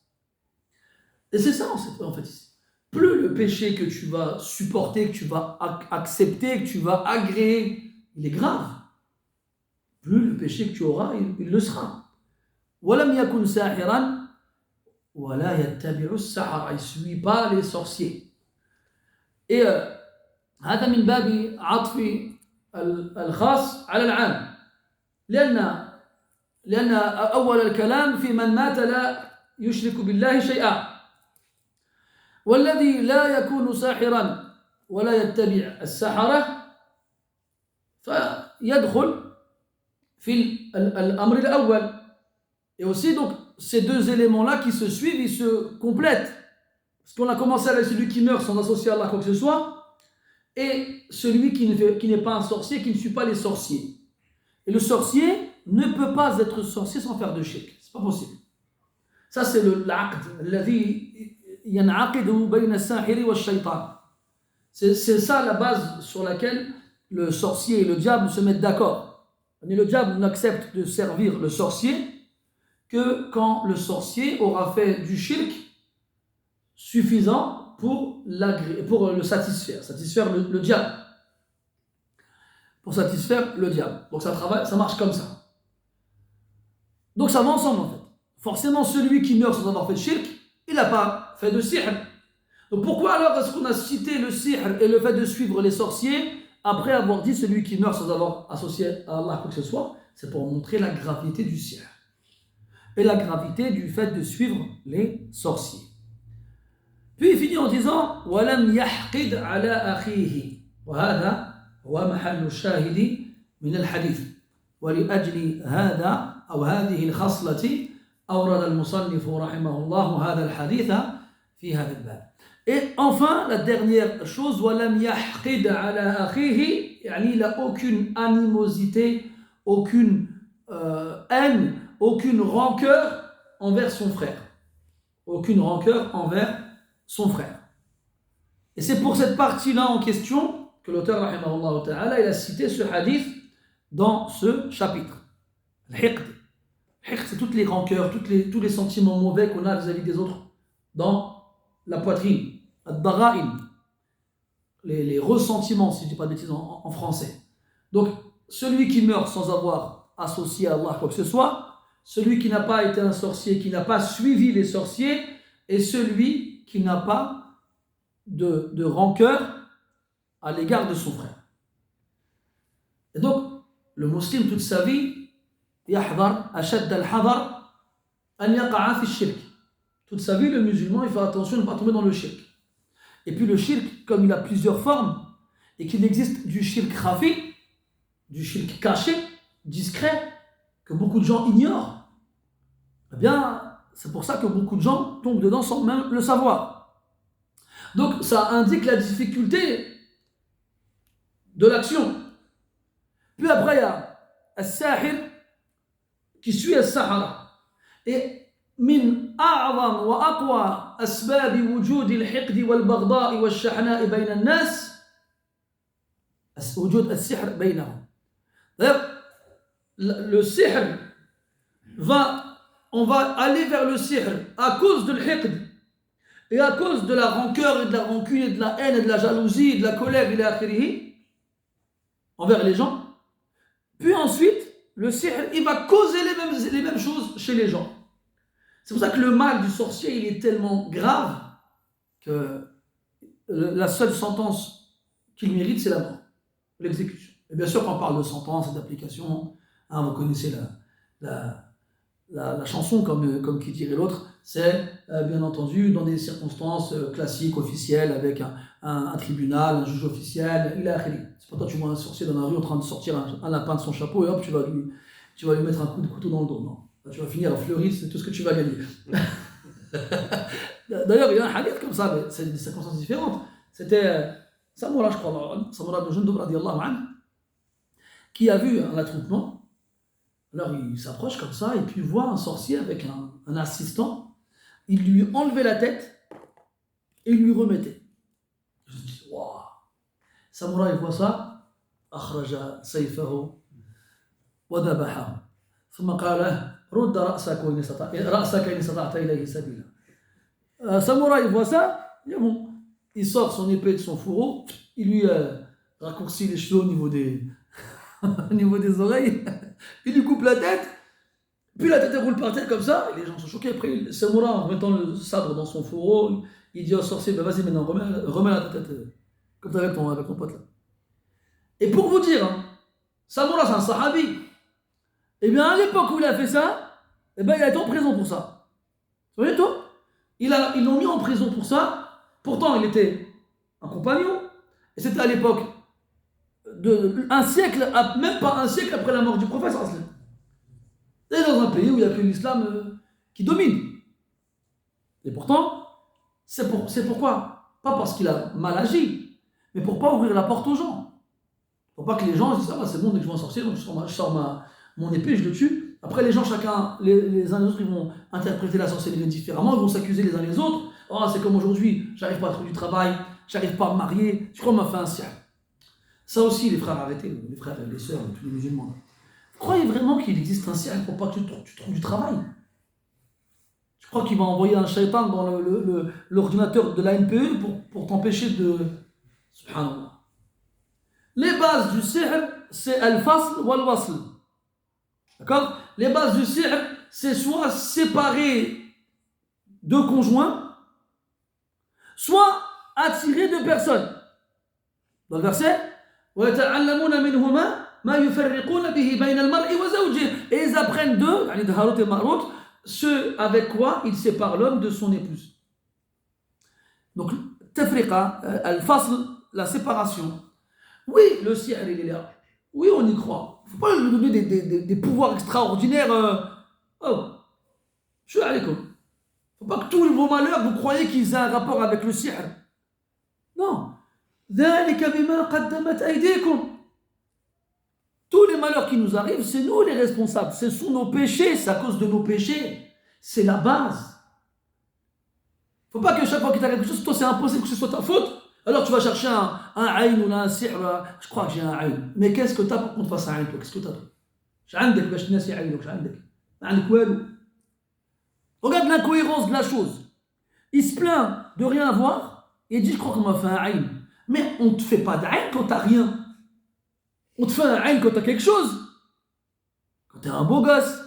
Et c'est ça en fait ici. Plus le péché que tu vas supporter, que tu vas accepter, que tu vas agréer, il est grave, plus le péché que tu auras, il le sera. وَلَمْ يَكُنْ سَاحِرًا وَلَا يَتَّبِعُ السَّحَرَ. Il ne suit pas les sorciers. Et هذا من باب عطف الخاص على العام لأن أول الكلام في من مات لا يشرك بالله شيئا والذي لا يكون ساحرا ولا يتبع السحرة فيدخل في الأمر الأول. Et aussi donc ces deux éléments-là qui se suivent, ils se complètent. Parce qu'on a commencé avec celui qui meurt sans associer à Allah quoi que ce soit, et celui qui n'est pas un sorcier, qui ne suit pas les sorciers. Et le sorcier ne peut pas être sorcier sans faire de shirk. C'est pas possible. Ça c'est l'aqd, الذي ينعقد بين الساحر والشيطان. C'est ça la base sur laquelle le sorcier et le diable se mettent d'accord. Et le diable n'accepte de servir le sorcier que quand le sorcier aura fait du shirk suffisant pour le satisfaire le diable. Pour satisfaire le diable. Donc ça marche comme ça. Donc ça va ensemble en fait. Forcément celui qui meurt sans avoir fait de shirk, il n'a pas fait de sihr. Donc pourquoi alors est-ce qu'on a cité le sihr et le fait de suivre les sorciers après avoir dit celui qui meurt sans avoir associé à Allah quoi que ce soit? C'est pour montrer la gravité du sihr et la gravité du fait de suivre les sorciers. Puis il finit en disant وَلَمْ يَحْقِدْ عَلَى أَخِيهِ وَهَذَا هو محل الشاهد من الحديث ولأجل هذا أو هذه الخصلة أورد المصنف رحمه الله هذا الحديث في هذا الباب. Et enfin, la dernière chose, وَلَمْ يَحْقِدْ عَلَى أَخِيهِ, يعني il n'a aucune animosité, aucune haine, aucune rancœur envers son frère. Aucune rancœur envers son frère. Et c'est pour cette partie-là en question que l'auteur, rahimahullah ta'ala, il a cité ce hadith dans ce chapitre. Al-hiqd. Hiqd, c'est toutes les rancœurs, tous les sentiments mauvais qu'on a vis-à-vis des autres dans la poitrine. Ad-dara'im. Les ressentiments, si je ne dis pas de bêtises en français. Donc, celui qui meurt sans avoir associé à Allah quoi que ce soit, celui qui n'a pas été un sorcier, qui n'a pas suivi les sorciers, et celui qui n'a pas de rancœur à l'égard de son frère. Et donc, le musulman toute sa vie, يحذر أشد الحذر أن يقع في الشرك. Toute sa vie, le musulman, il fait attention de ne pas tomber dans le shirk. Et puis le shirk, comme il a plusieurs formes, et qu'il existe du shirk khafi, du shirk caché, discret, que beaucoup de gens ignorent, eh bien, c'est pour ça que beaucoup de gens tombent dedans sans même le savoir. Donc, ça indique la difficulté de l'action. Puis après, il y a al-sahir qui suit al-sahara. Et من أعظم وأقوى أسباب وجود الحقد والبغضاء والشحناء بين الناس وجود السحر بينهم. D'ailleurs, le sihr on va aller vers le sihr à cause de l'hiqd et à cause de la rancœur et de la rancune et de la haine et de la jalousie et de la colère ila akhirihi envers les gens. Puis ensuite, le sihr, il va causer les mêmes choses chez les gens. C'est pour ça que le mal du sorcier, il est tellement grave que la seule sentence qu'il mérite, c'est la mort, l'exécution. Et bien sûr, quand on parle de sentence et d'application, hein, vous connaissez la chanson, comme qui dirait l'autre, c'est bien entendu dans des circonstances classiques, officielles, avec un tribunal, un juge officiel, il a akhiri. C'est pas toi, tu vois un sorcier dans la rue en train de sortir un lapin de son chapeau et hop, tu vas lui mettre un coup de couteau dans le dos. Non. Là, tu vas finir en fleuriste, c'est tout ce que tu vas gagner. D'ailleurs, il y a un hadith comme ça, mais c'est des circonstances différentes. C'était Samura, je crois, Samura ibn Jundub, radiyallahu anhu, qui a vu un attroupement. Alors il s'approche comme ça et puis il voit un sorcier avec un assistant. Il lui enlevait la tête et il lui remettait. Je me dis, waouh! Samura, il voit ça. أخرج سيفه وذبحه ثم قال له رد رأسك إن استطعت إليه سبيلا. Samura, il voit ça. Il dit, bon, il sort son épée de son fourreau. Il lui raccourcit les cheveux au niveau des oreilles. Il lui coupe la tête, puis la tête elle roule par terre comme ça, et les gens sont choqués. Après, Samura, en mettant le sabre dans son fourreau, il dit au sorcier, ben vas-y maintenant, remets la tête comme avec ton pote là. Et pour vous dire, hein, Samura c'est un sahabi, et bien à l'époque où il a fait ça, et ben il a été en prison pour ça. Vous voyez tout? Ils l'ont mis en prison pour ça, pourtant il était un compagnon, et c'était à l'époque un siècle, même pas un siècle après la mort du prophète. Et dans un pays où il n'y a que l'islam qui domine. Et pourtant, c'est pourquoi? Pas parce qu'il a mal agi, mais pour pas ouvrir la porte aux gens. Pour pas que les gens disent, ah bah c'est bon, dès que je vois un sorcier, donc je sors mon épée, je le tue. Après les gens, chacun, les uns les autres, ils vont interpréter la sorcellerie différemment, ils vont s'accuser les uns les autres. Oh, c'est comme aujourd'hui, j'arrive pas à trouver du travail, j'arrive pas à me marier, je crois qu'on m'a fait un siècle. Ça aussi, les frères, arrêtez, les frères et les sœurs, tous les musulmans. Vous croyez vraiment qu'il existe un siècle pour pas que tu trouves du travail? Je crois qu'il va envoyer un shaitan dans l'ordinateur de la NPE pour t'empêcher de... Subhanallah. Les bases du sihr, c'est al-fasl ou al-wasl. D'accord? Les bases du sihr, c'est soit séparer deux conjoints, soit attirer deux personnes. Dans le verset, وَيَتَعَلَّمُونَ مِنْهُمَا مَا يُفَرِّقُونَ بِهِ بَيْنَ الْمَرْءِ وَزَوْجِهِ. Et ils apprennent d'eux, de Harut et Marut, ce avec quoi il sépare l'homme de son épouse. Donc, tafriqa, al-fasl, la séparation. Oui, le sihr, il est là. Oui, on y croit. Il ne faut pas lui donner des pouvoirs extraordinaires. Oh, je suis alaykoum. Il ne faut pas que tous vos malheurs, vous croyez qu'ils aient un rapport avec le sihr. Non. ذَلِكَ بِمَا قَدَّمَتْ أَيْدِيكُمْ. Tous les malheurs qui nous arrivent, c'est nous les responsables. Ce sont nos péchés, c'est à cause de nos péchés. C'est la base. Il ne faut pas que chaque fois qu'il t'arrive quelque chose, toi c'est impossible que ce soit ta faute. Alors tu vas chercher un aïn ou un sihr. Je crois que j'ai un aïn. Mais qu'est-ce que tu as pour qu'on te fasse un aïn? Qu'est-ce que tu as? Regarde l'incohérence de la chose. Il se plaint de rien avoir et il dit je crois qu'on m'a fait un aïn. Mais on ne te fait pas d'aïn quand tu n'as rien. On te fait un aïn quand tu as quelque chose. Quand tu es un beau gosse,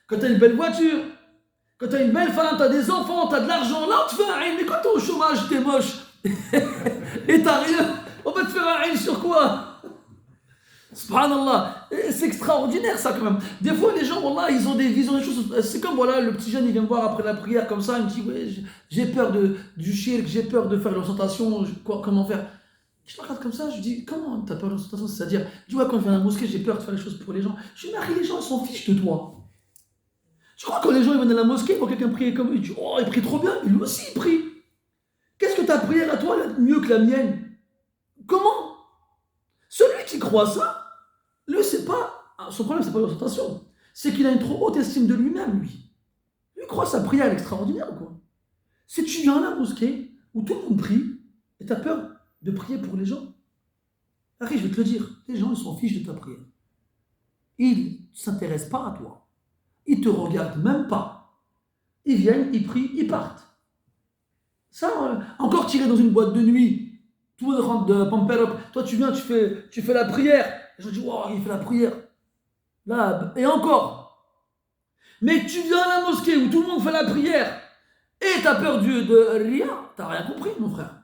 quand tu as une belle voiture, quand tu as une belle femme, tu as des enfants, tu as de l'argent, là on te fait un aïn. Mais quand tu es au chômage, tu es moche et tu n'as rien, on va te faire un aïn sur quoi? Subhanallah, c'est extraordinaire ça quand même. Des fois les gens, wallah, ils ont des visions des choses. C'est comme voilà, le petit jeune il vient me voir après la prière comme ça, il me dit ouais, j'ai peur du shirk, j'ai peur de faire l'ostentation, comment faire? Je me regarde comme ça, je dis comment t'as peur de l'ostentation? C'est-à-dire, je dis ouais, quand je viens à la mosquée, j'ai peur de faire les choses pour les gens. Je dis mais les gens ils s'en fichent de toi. Je crois que quand les gens ils viennent à la mosquée, quand quelqu'un prie comme eux, ils disent oh il prie trop bien, mais lui aussi il prie. Qu'est-ce que ta prière à toi mieux que la mienne? Comment? Celui qui croit ça, lui, c'est pas, son problème, c'est pas l'ostentation. C'est qu'il a une trop haute estime de lui-même, lui. Lui croit sa prière extraordinaire, quoi. Si tu viens à la mosquée, où tout le monde prie, et tu as peur de prier pour les gens, après, je vais te le dire, les gens, ils s'en fichent de ta prière. Ils ne s'intéressent pas à toi. Ils ne te regardent même pas. Ils viennent, ils prient, ils partent. Ça, encore tiré dans une boîte de nuit, tout le monde rentre de pamper up. Toi, tu viens, tu fais la prière. Et je dis, wow, il fait la prière. Là, et encore. Mais tu viens à la mosquée où tout le monde fait la prière et tu as peur de rien, tu n'as rien compris, mon frère.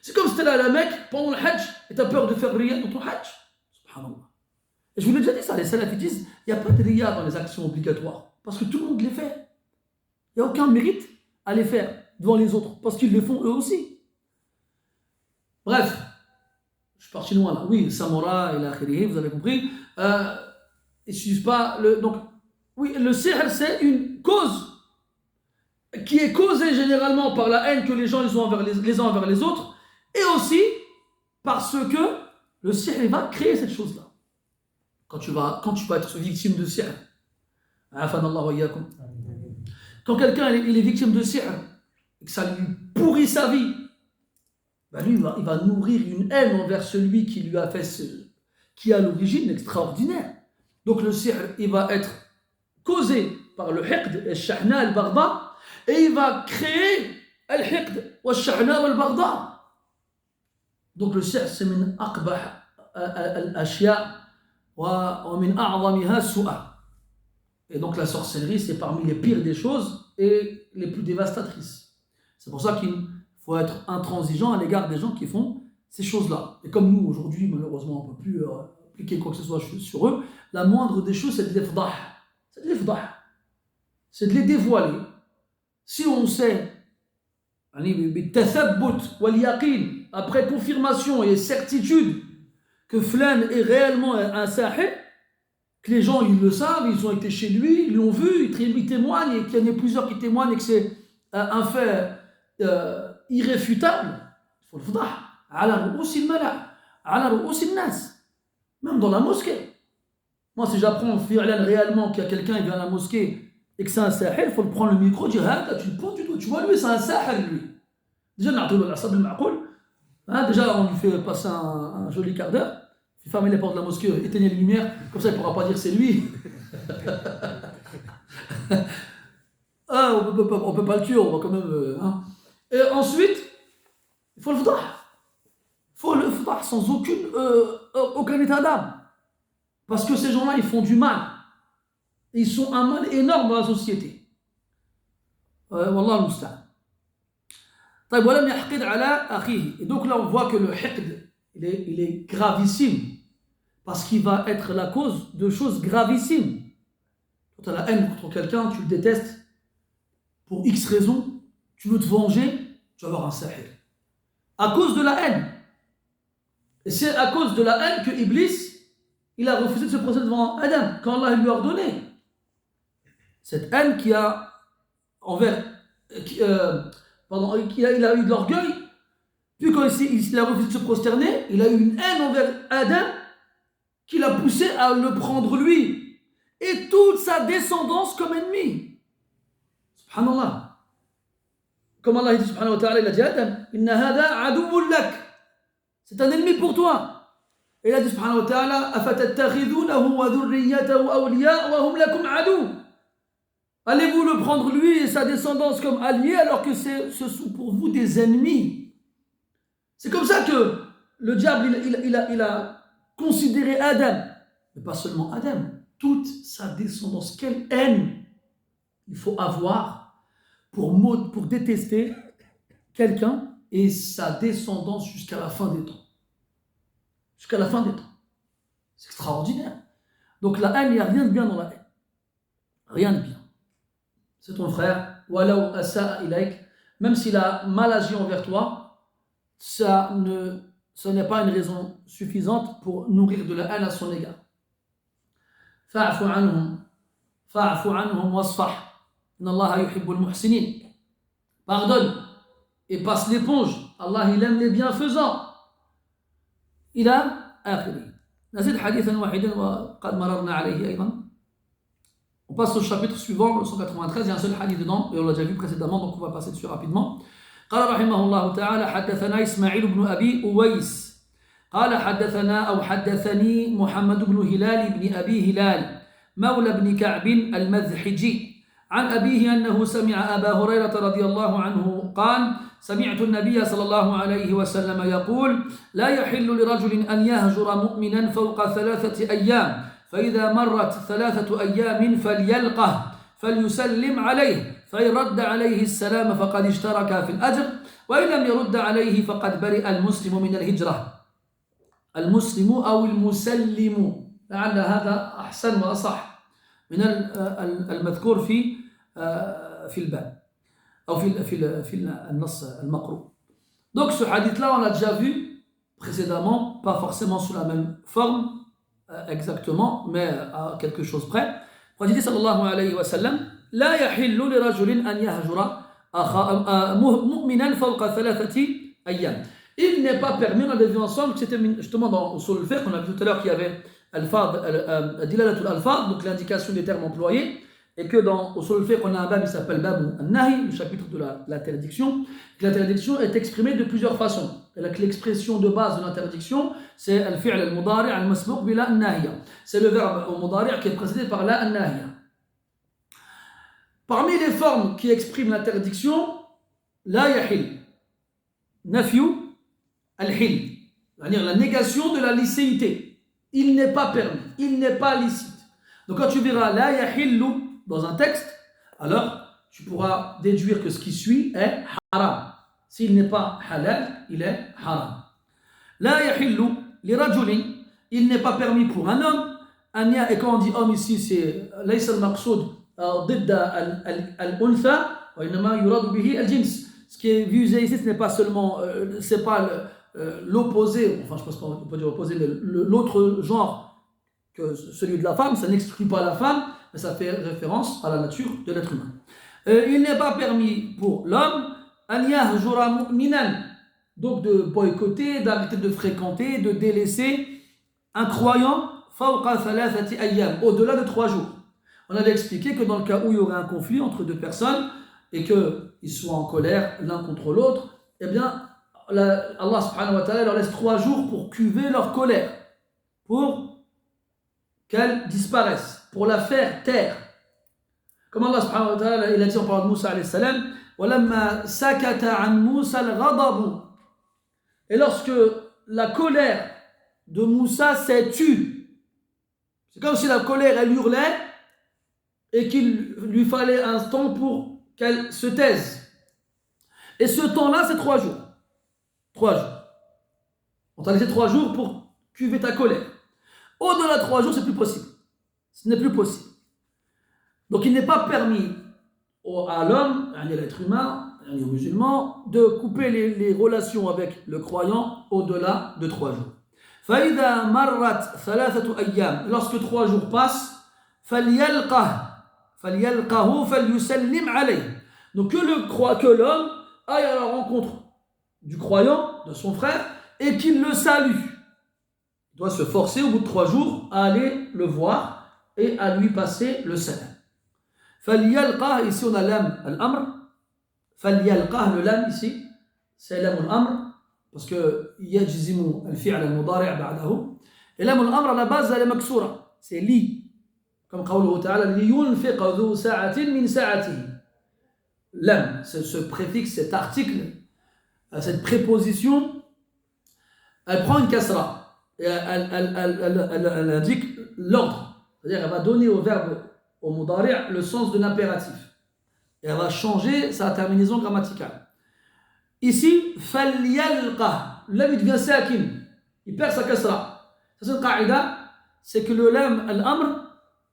C'est comme si tu es là à la Mecque pendant le Hajj et tu as peur de faire rien dans ton Hajj. Subhanallah. Et je vous l'ai déjà dit ça, les salafis disent, il n'y a pas de riya dans les actions obligatoires, parce que tout le monde les fait. Il n'y a aucun mérite à les faire devant les autres, parce qu'ils les font eux aussi. Bref, je suis parti loin là. Oui, Samora et l'akhiri, vous avez compris. Ils suivent pas le. Donc, oui, le sihr, c'est une cause qui est causée généralement par la haine que les gens ils ont envers les uns envers les autres, et aussi parce que le sihr il va créer cette chose-là. Quand tu vas être victime de sihr, quand quelqu'un il est victime de sihr et que ça lui pourrit sa vie, ben lui il va nourrir une haine envers celui qui lui a fait qui a l'origine extraordinaire. Donc le sihr il va être causé par le hiqd, al-shahna, al-baghda, et il va créer al-hiqd, al-shahna, al-baghda. Donc le sihr c'est min aqbah al-ashya wa min a'zamiha su'a. Et donc la sorcellerie c'est parmi les pires des choses et les plus dévastatrices. C'est pour ça qu'il faut être intransigeant à l'égard des gens qui font ces choses-là. Et comme nous aujourd'hui malheureusement on ne peut plus appliquer quoi que ce soit sur eux, la moindre des choses c'est de l'ifdah. C'est de l'ifdah. C'est de les dévoiler. Si on sait, après confirmation et certitude que Flan est réellement un sahir, que les gens ils le savent, ils ont été chez lui, ils l'ont vu, ils témoignent, et qu'il y en a plusieurs qui témoignent et que c'est un fait irréfutable, il faut le foutre. Même dans la mosquée. Moi, si j'apprends réellement qu'il y a quelqu'un qui vient à la mosquée et que c'est un sahir, il faut le prendre le micro, dire tu le prends du doigt, tu vois lui, c'est un sahir lui. Déjà, on lui fait passer un joli quart d'heure, il fait fermer les portes de la mosquée, éteignez les lumières, comme ça il ne pourra pas dire c'est lui. On ne peut pas le tuer, on va quand même. Et ensuite, il faut le foutre. Il faut le foutre sans aucun état d'âme. Parce que ces gens-là, ils font du mal. Ils sont un mal énorme dans la société. Wallah al-musta'an. Et donc là, on voit que le hiqd, il est gravissime. Parce qu'il va être la cause de choses gravissimes. Quand tu as la haine contre quelqu'un, tu le détestes, pour X raisons, tu veux te venger, tu vas avoir un sahir. À cause de la haine. Et c'est à cause de la haine que Iblis, il a refusé de se procéder devant Adam, quand Allah lui a ordonné. Cette haine qui a envers... il a eu de l'orgueil, puis quand il a refusé de se prosterner, il a eu une haine envers Adam qui l'a poussé à le prendre lui et toute sa descendance comme ennemi. Subhanallah. Comme Allah dit subhanahu wa ta'ala, il a dit Adam, inna hada aduwwun lak. C'est un ennemi pour toi. Et il a dit subhanahu wa ta'ala, afatattakhidunahu wa dhurriyyatahu awliya wa hum lakum adu. Allez-vous le prendre lui et sa descendance comme alliés alors que ce sont pour vous des ennemis. C'est comme ça que le diable il a considéré Adam, mais pas seulement Adam, toute sa descendance. Quelle haine il faut avoir pour détester quelqu'un et sa descendance jusqu'à la fin des temps. Jusqu'à la fin des temps. C'est extraordinaire. Donc la haine, il n'y a rien de bien dans la haine. Rien de bien. C'est ton frère, walaw asa ilaik, même s'il a mal agi envers toi, ce n'est pas une raison suffisante pour nourrir de la haine à son égard. Fa'fu anhum wasfah, inna Allah yuhibbul muhsinin. Pardonne et passe l'éponge. Allah il aime les bienfaisants. إلى آخره. نزيد حديثا واحدا وقد مررنا عليه أيضا. On passe au chapitre suivant, le 193, il y a un seul hadith dedans, et on l'a déjà vu précédemment, donc on va passer dessus rapidement. قال رحمه الله تعالى حدثنا إسماعيل بن أبي أويس قال حدثني محمد بن هلال بن أبي هلال مولى بن كعب المذحجي عن أبيه أنه سمع أبا هريرة رضي الله عنه قال سمعت النبي صلى الله عليه وسلم يقول لا يحل لرجل أن يهجر مؤمنا فوق 3 أيام فإذا مرت 3 أيام فليلقه فليسلم عليه فإن رد عليه السلام فقد اشترك في الأجر وإن لم يرد عليه فقد برئ المسلم من الهجرة المسلم أو المسلم لعل هذا أحسن وأصح من المذكور في الباب أو في النص المقروء. Donc ce hadith-là, on l'a déjà vu précédemment, pas forcément sous la même forme exactement, mais à quelque chose près. Il dit sallallahu alayhi wa sallam, لا يحل لرجل أن يهجر مؤمنا فوق 3 أيام. Il n'est pas permis, on avait vu ensemble que c'était justement dans Usul al-Fiqh, on a vu tout à l'heure qu'il y avait Dilalatul Alfaz, donc l'indication des termes employés, et que dans Usul al-Fiqh, on a un bab qui s'appelle Bab al-Nahi, le chapitre de l'interdiction. L'interdiction est exprimée de plusieurs façons. L'expression de base de l'interdiction, c'est al-fi'l al-mudari' al-masbuq bila an-nahiya. C'est le verbe au mudari' qui est précédé par la an-nahiya. Parmi les formes qui expriment l'interdiction, la yahil, nafyu al-hil, c'est-à-dire la négation de la licéité. Il n'est pas permis, il n'est pas licite. Donc quand tu verras la yahillu dans un texte, alors tu pourras déduire que ce qui suit est haram. S'il n'est pas halal, il est haram. La yahillu li rajulin, il n'est pas permis pour un homme. Et quand on dit homme ici, c'est laysa al-maqsoud ضد الأنثى وإنما يراد به الجنس. Ce qui est visé ici, ce n'est pas seulement, c'est pas l'opposé, enfin je pense qu'on peut dire opposé, mais l'autre genre que celui de la femme, ça n'exclut pas la femme, mais ça fait référence à la nature de l'être humain. Il n'est pas permis pour l'homme أن يهجر مؤمنا, donc de boycotter, d'arrêter de fréquenter, de délaisser un croyant فوق 3 أيام, au-delà de 3 jours. On avait expliqué que dans le cas où il y aurait un conflit entre deux personnes et qu'ils soient en colère l'un contre l'autre, eh bien, Allah subhanahu wa ta'ala leur laisse 3 jours pour cuver leur colère, pour qu'elle disparaisse, pour la faire taire. Comme Allah subhanahu wa ta'ala, il a dit en parlant de Moussa alayhi salam, وَلَمَّا سَكَتَ عَنْ مُوسَى الْغَضَبُ. Et lorsque la colère de Moussa s'est tue, c'est comme si la colère, elle hurlait, et qu'il lui fallait un temps pour qu'elle se taise. Et ce temps-là, c'est 3 jours. 3 jours. On t'a laissé 3 jours pour cuver ta colère. Au-delà de 3 jours, c'est plus possible. Ce n'est plus possible. Donc il n'est pas permis à l'homme, à l'être humain, au musulman, de couper les relations avec le croyant au-delà de 3 jours. فَإِذَا مَرَّتْ 3 أيام, lorsque 3 jours passent, فَلْيَلْقَهُ فَلْيُسَلِّمْ عَلَيْهِ. Donc que l'homme aille à la rencontre du croyant, de son frère, et qu'il le salue. Il doit se forcer au bout de 3 jours à aller le voir et à lui passer le salam. فَلْيَلْقَهُ, ici on a l'âme al-amr. فَلْيَلْقَهُ, le l'âme ici, c'est l'âme al-amr, parce que يجزم الفعل المضارع بعده. Et l'âme al-amr à la base elle est maksura, c'est li. Comme قوله تعالى لينفق ذو ساعة من ساعته. L'âme, ce préfixe, cet article, cette préposition, elle prend une kasra et elle indique l'ordre. C'est-à-dire elle va donner au verbe, au mudari' le sens de l'impératif. Et elle va changer sa terminaison grammaticale. Ici, فَلْيَلْقَهُ, l'âme il devient sakin, il perd sa kasra. Ça c'est une qaïda, c'est que le lam al-amr,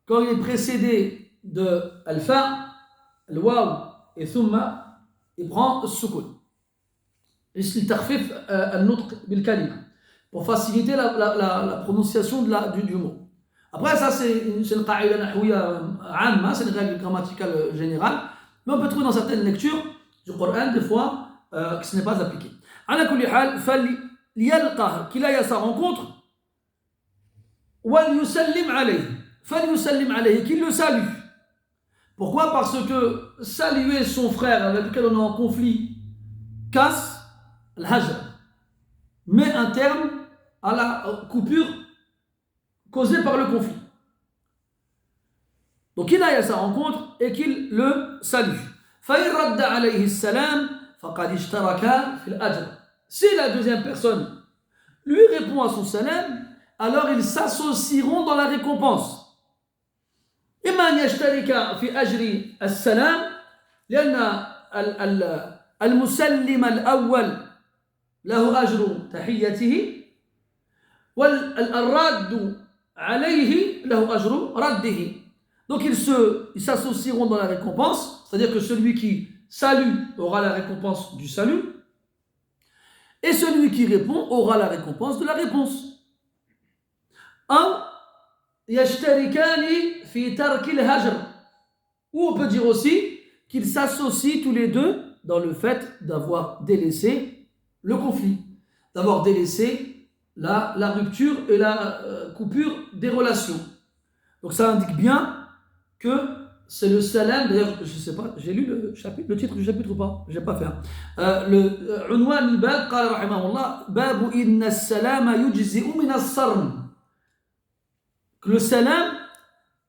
quand il est précédé de al-fa, al-waw et thumma, il prend al-sukun. لتخفيف النطق بالكلمة, pour faciliter la prononciation du mot. Après ça c'est une qaïda nahwiya amma, c'est une règle grammaticale générale, mais on peut trouver dans certaines lectures du Coran des fois que ce n'est pas appliqué. على كل حال فليلقه, qu'il aille à sa rencontre, وَلْيُسَلِّمْ عَلَيْهِ, فَلْيُسَلِّمْ عَلَيْهِ, qu'il le salue. Pourquoi? Parce que saluer son frère avec lequel on est en conflit casse al-hajr, met un terme à la coupure causée par le conflit. Donc il aille à sa rencontre et qu'il le salue. فَإِنْ رَدَّ عَلَيْهِ السَّلَامِ فَقَدْ اشْتَرَكَا فِي الْأَجْرِ. Si la deuxième personne lui répond à son salam, alors ils s'associeront dans la récompense. إما أن يشترك في أجر السلام لأن المسلم الأول له أجر تحيته, وَالرَّادُّ عَلَيْهِ لَهُ أَجْرُ رَدِّهِ. Donc ils s'associeront dans la récompense, c'est-à-dire que celui qui salue aura la récompense du salut, et celui qui répond aura la récompense de la réponse. Un, yashtarikani fi tarkil hajr. Ou on peut dire aussi qu'ils s'associent tous les deux dans le fait d'avoir délaissé le conflit, d'avoir délaissé la rupture et la coupure des relations. Donc ça indique bien que c'est le salam. D'ailleurs, je ne sais pas, j'ai lu le titre du chapitre ou pas? Je n'ai pas fait. Le unwan al-bab, قال رحمه الله باب إن السلام يجزئ من الصرم. Le salam,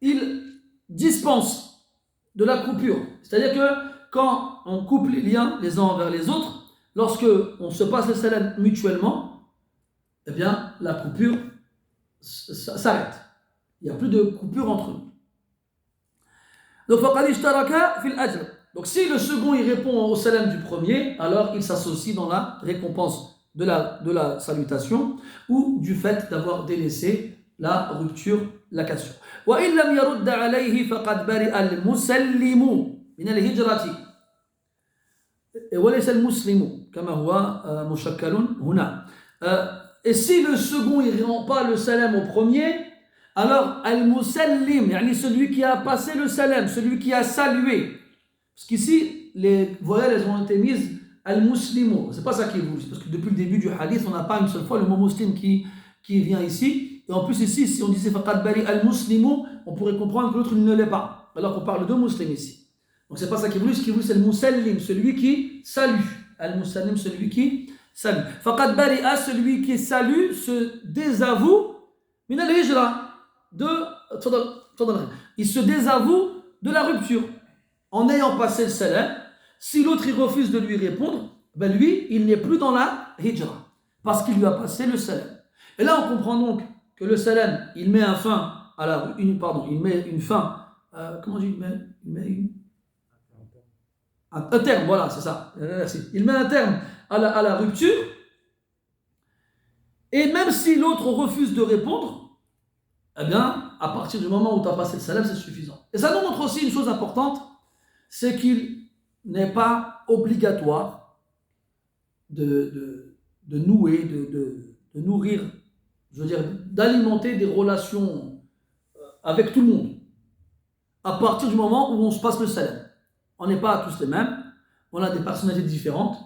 il dispense de la coupure. C'est-à-dire que quand on coupe les liens les uns envers les autres, lorsque on se passe le salam mutuellement, eh bien, la coupure s'arrête. Il n'y a plus de coupure entre nous. Donc, فَقَدْ اشْتَرَكَ فِي الْأَجْرِ. Donc, si le second il répond au salam du premier, alors il s'associe dans la récompense de la salutation ou du fait d'avoir délaissé la rupture, la cassure. وَإِنْ لَمْ يَرُدَّ عَلَيْهِ فَقَدْ بَرِئَ الْمُسَلِّمُ مِنَ الْهِجْرَةِ وَلَيْسَ الْمُسْلِمُ كَمَا هُوَ مُشَكَّلٌ هُنَا. Et si le second il ne rend pas le salam au premier, alors al-musallim, celui qui a passé le salam, celui qui a salué. Parce qu'ici, les voyelles elles ont été mises al-muslimu. C'est pas ça qui est voulu, parce que depuis le début du hadith, on n'a pas une seule fois le mot muslim qui vient ici. Et en plus ici, si on disait faqad bari al-muslimu, on pourrait comprendre que l'autre ne l'est pas. Alors qu'on parle de muslim ici. Donc c'est pas ça qui est voulu, ce qui est voulu c'est al-musallim, celui qui salue. Al-musallim, celui qui salue. Faqad bari'a, celui qui salue, se désavoue min al-hijra. Il se désavoue de la rupture en ayant passé le salam. Si l'autre il refuse de lui répondre, ben lui il n'est plus dans la hijra parce qu'il lui a passé le salam. Et là on comprend donc que le salam il met un terme, voilà c'est ça, il met un terme à la rupture, et même si l'autre refuse de répondre, eh bien, à partir du moment où tu as passé le salam, c'est suffisant. Et ça nous montre aussi une chose importante, c'est qu'il n'est pas obligatoire de nouer, de nourrir, je veux dire, d'alimenter des relations avec tout le monde. À partir du moment où on se passe le salam. On n'est pas tous les mêmes, on a des personnalités différentes.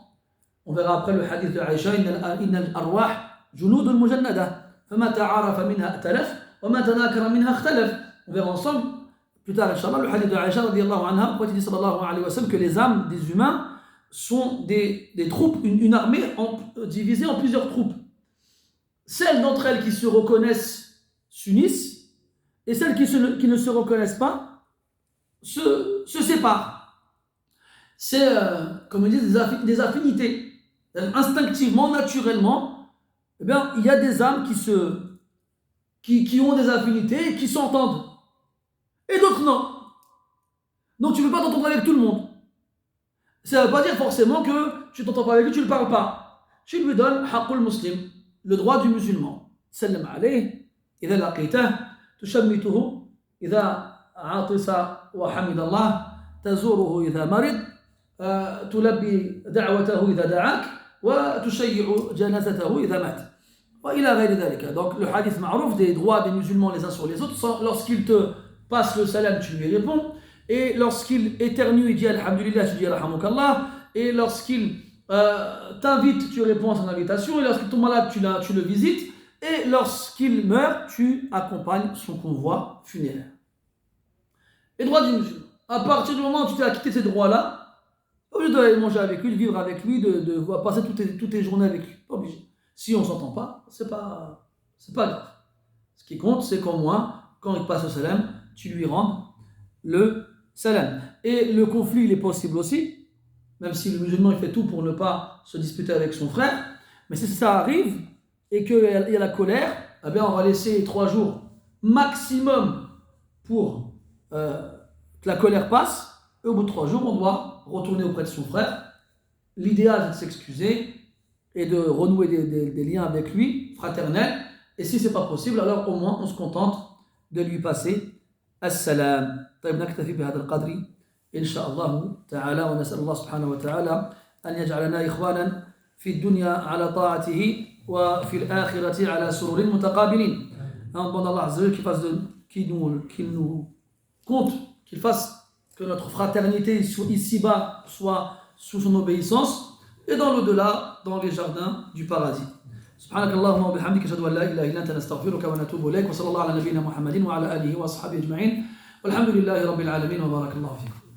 On verra après le hadith de Aïcha, inna al-arwah junudun mujannada, fama ta'arafa minha atalaf. On verra ensemble plus tard, Inch'Allah, le hadith de Aïcha radiyallahu anha, où il dit sallallahu alayhi wa sallam que les âmes des humains sont des troupes, une armée divisée en plusieurs troupes. Celles d'entre elles qui se reconnaissent s'unissent, et celles qui ne se reconnaissent pas se séparent. C'est, comme on dit, des affinités. Instinctivement, naturellement, eh bien, il y a des âmes qui ont des affinités et qui s'entendent. Et d'autres non. Donc tu ne peux pas t'entendre avec tout le monde. Ça ne veut pas dire forcément que tu ne t'entends pas avec lui, tu ne le parles pas. Tu lui donnes haqqul muslim, le droit du musulman. Sallam alayh, idha laqitah, tushammituhu, idha atisa wa hamidallah, tazuruhu idha marid, tulabbi da'watahu idha da'ak, wa tushayyi'u janazatahu idha mat. Donc le hadith ma'rouf des droits des musulmans les uns sur les autres, lorsqu'il te passe le salam, tu lui réponds, et lorsqu'il éternue, il dit alhamdulillah, tu dis alhamdukallah, et lorsqu'il t'invite, tu réponds à son invitation, et lorsqu'il tombe malade, tu le visites, et lorsqu'il meurt, tu accompagnes son convoi funéraire. Les droits du musulman. À partir du moment où tu t'es acquitté ces droits-là, au lieu d'aller manger avec lui, de vivre avec lui, de passer toutes tes journées avec lui, pas obligé. Si on ne s'entend pas, c'est pas grave. Ce qui compte, c'est qu'au moins, quand il passe le salam, tu lui rendes le salam. Et le conflit, il est possible aussi, même si le musulman il fait tout pour ne pas se disputer avec son frère. Mais si ça arrive et qu'il y a la colère, eh bien on va laisser 3 jours maximum pour que la colère passe. Et au bout de 3 jours, on doit retourner auprès de son frère. L'idéal, c'est de s'excuser et de renouer des liens avec lui, fraternels, Et si ce n'est pas possible, alors au moins on se contente de lui passer السلام. طيب نكتفي بهذا القدر إن شاء الله تعالى، ونسأل الله سبحانه وتعالى أن يجعلنا إخوانا في الدنيا على طاعته وفي الآخرة على سرور متقابلين. On demande à Allah Azza wa Jalla qu'il nous compte, qu'il fasse que notre fraternité ici-bas soit sous son obéissance et dans l'au-delà, dans les jardins du paradis. سبحانك اللهم وبحمدك أشهد أن لا إله إلا أنت نستغفرك ونتوب إليك وصلى الله على نبينا محمد وعلى آله وأصحابه أجمعين والحمد لله رب العالمين وبارك الله فيكم.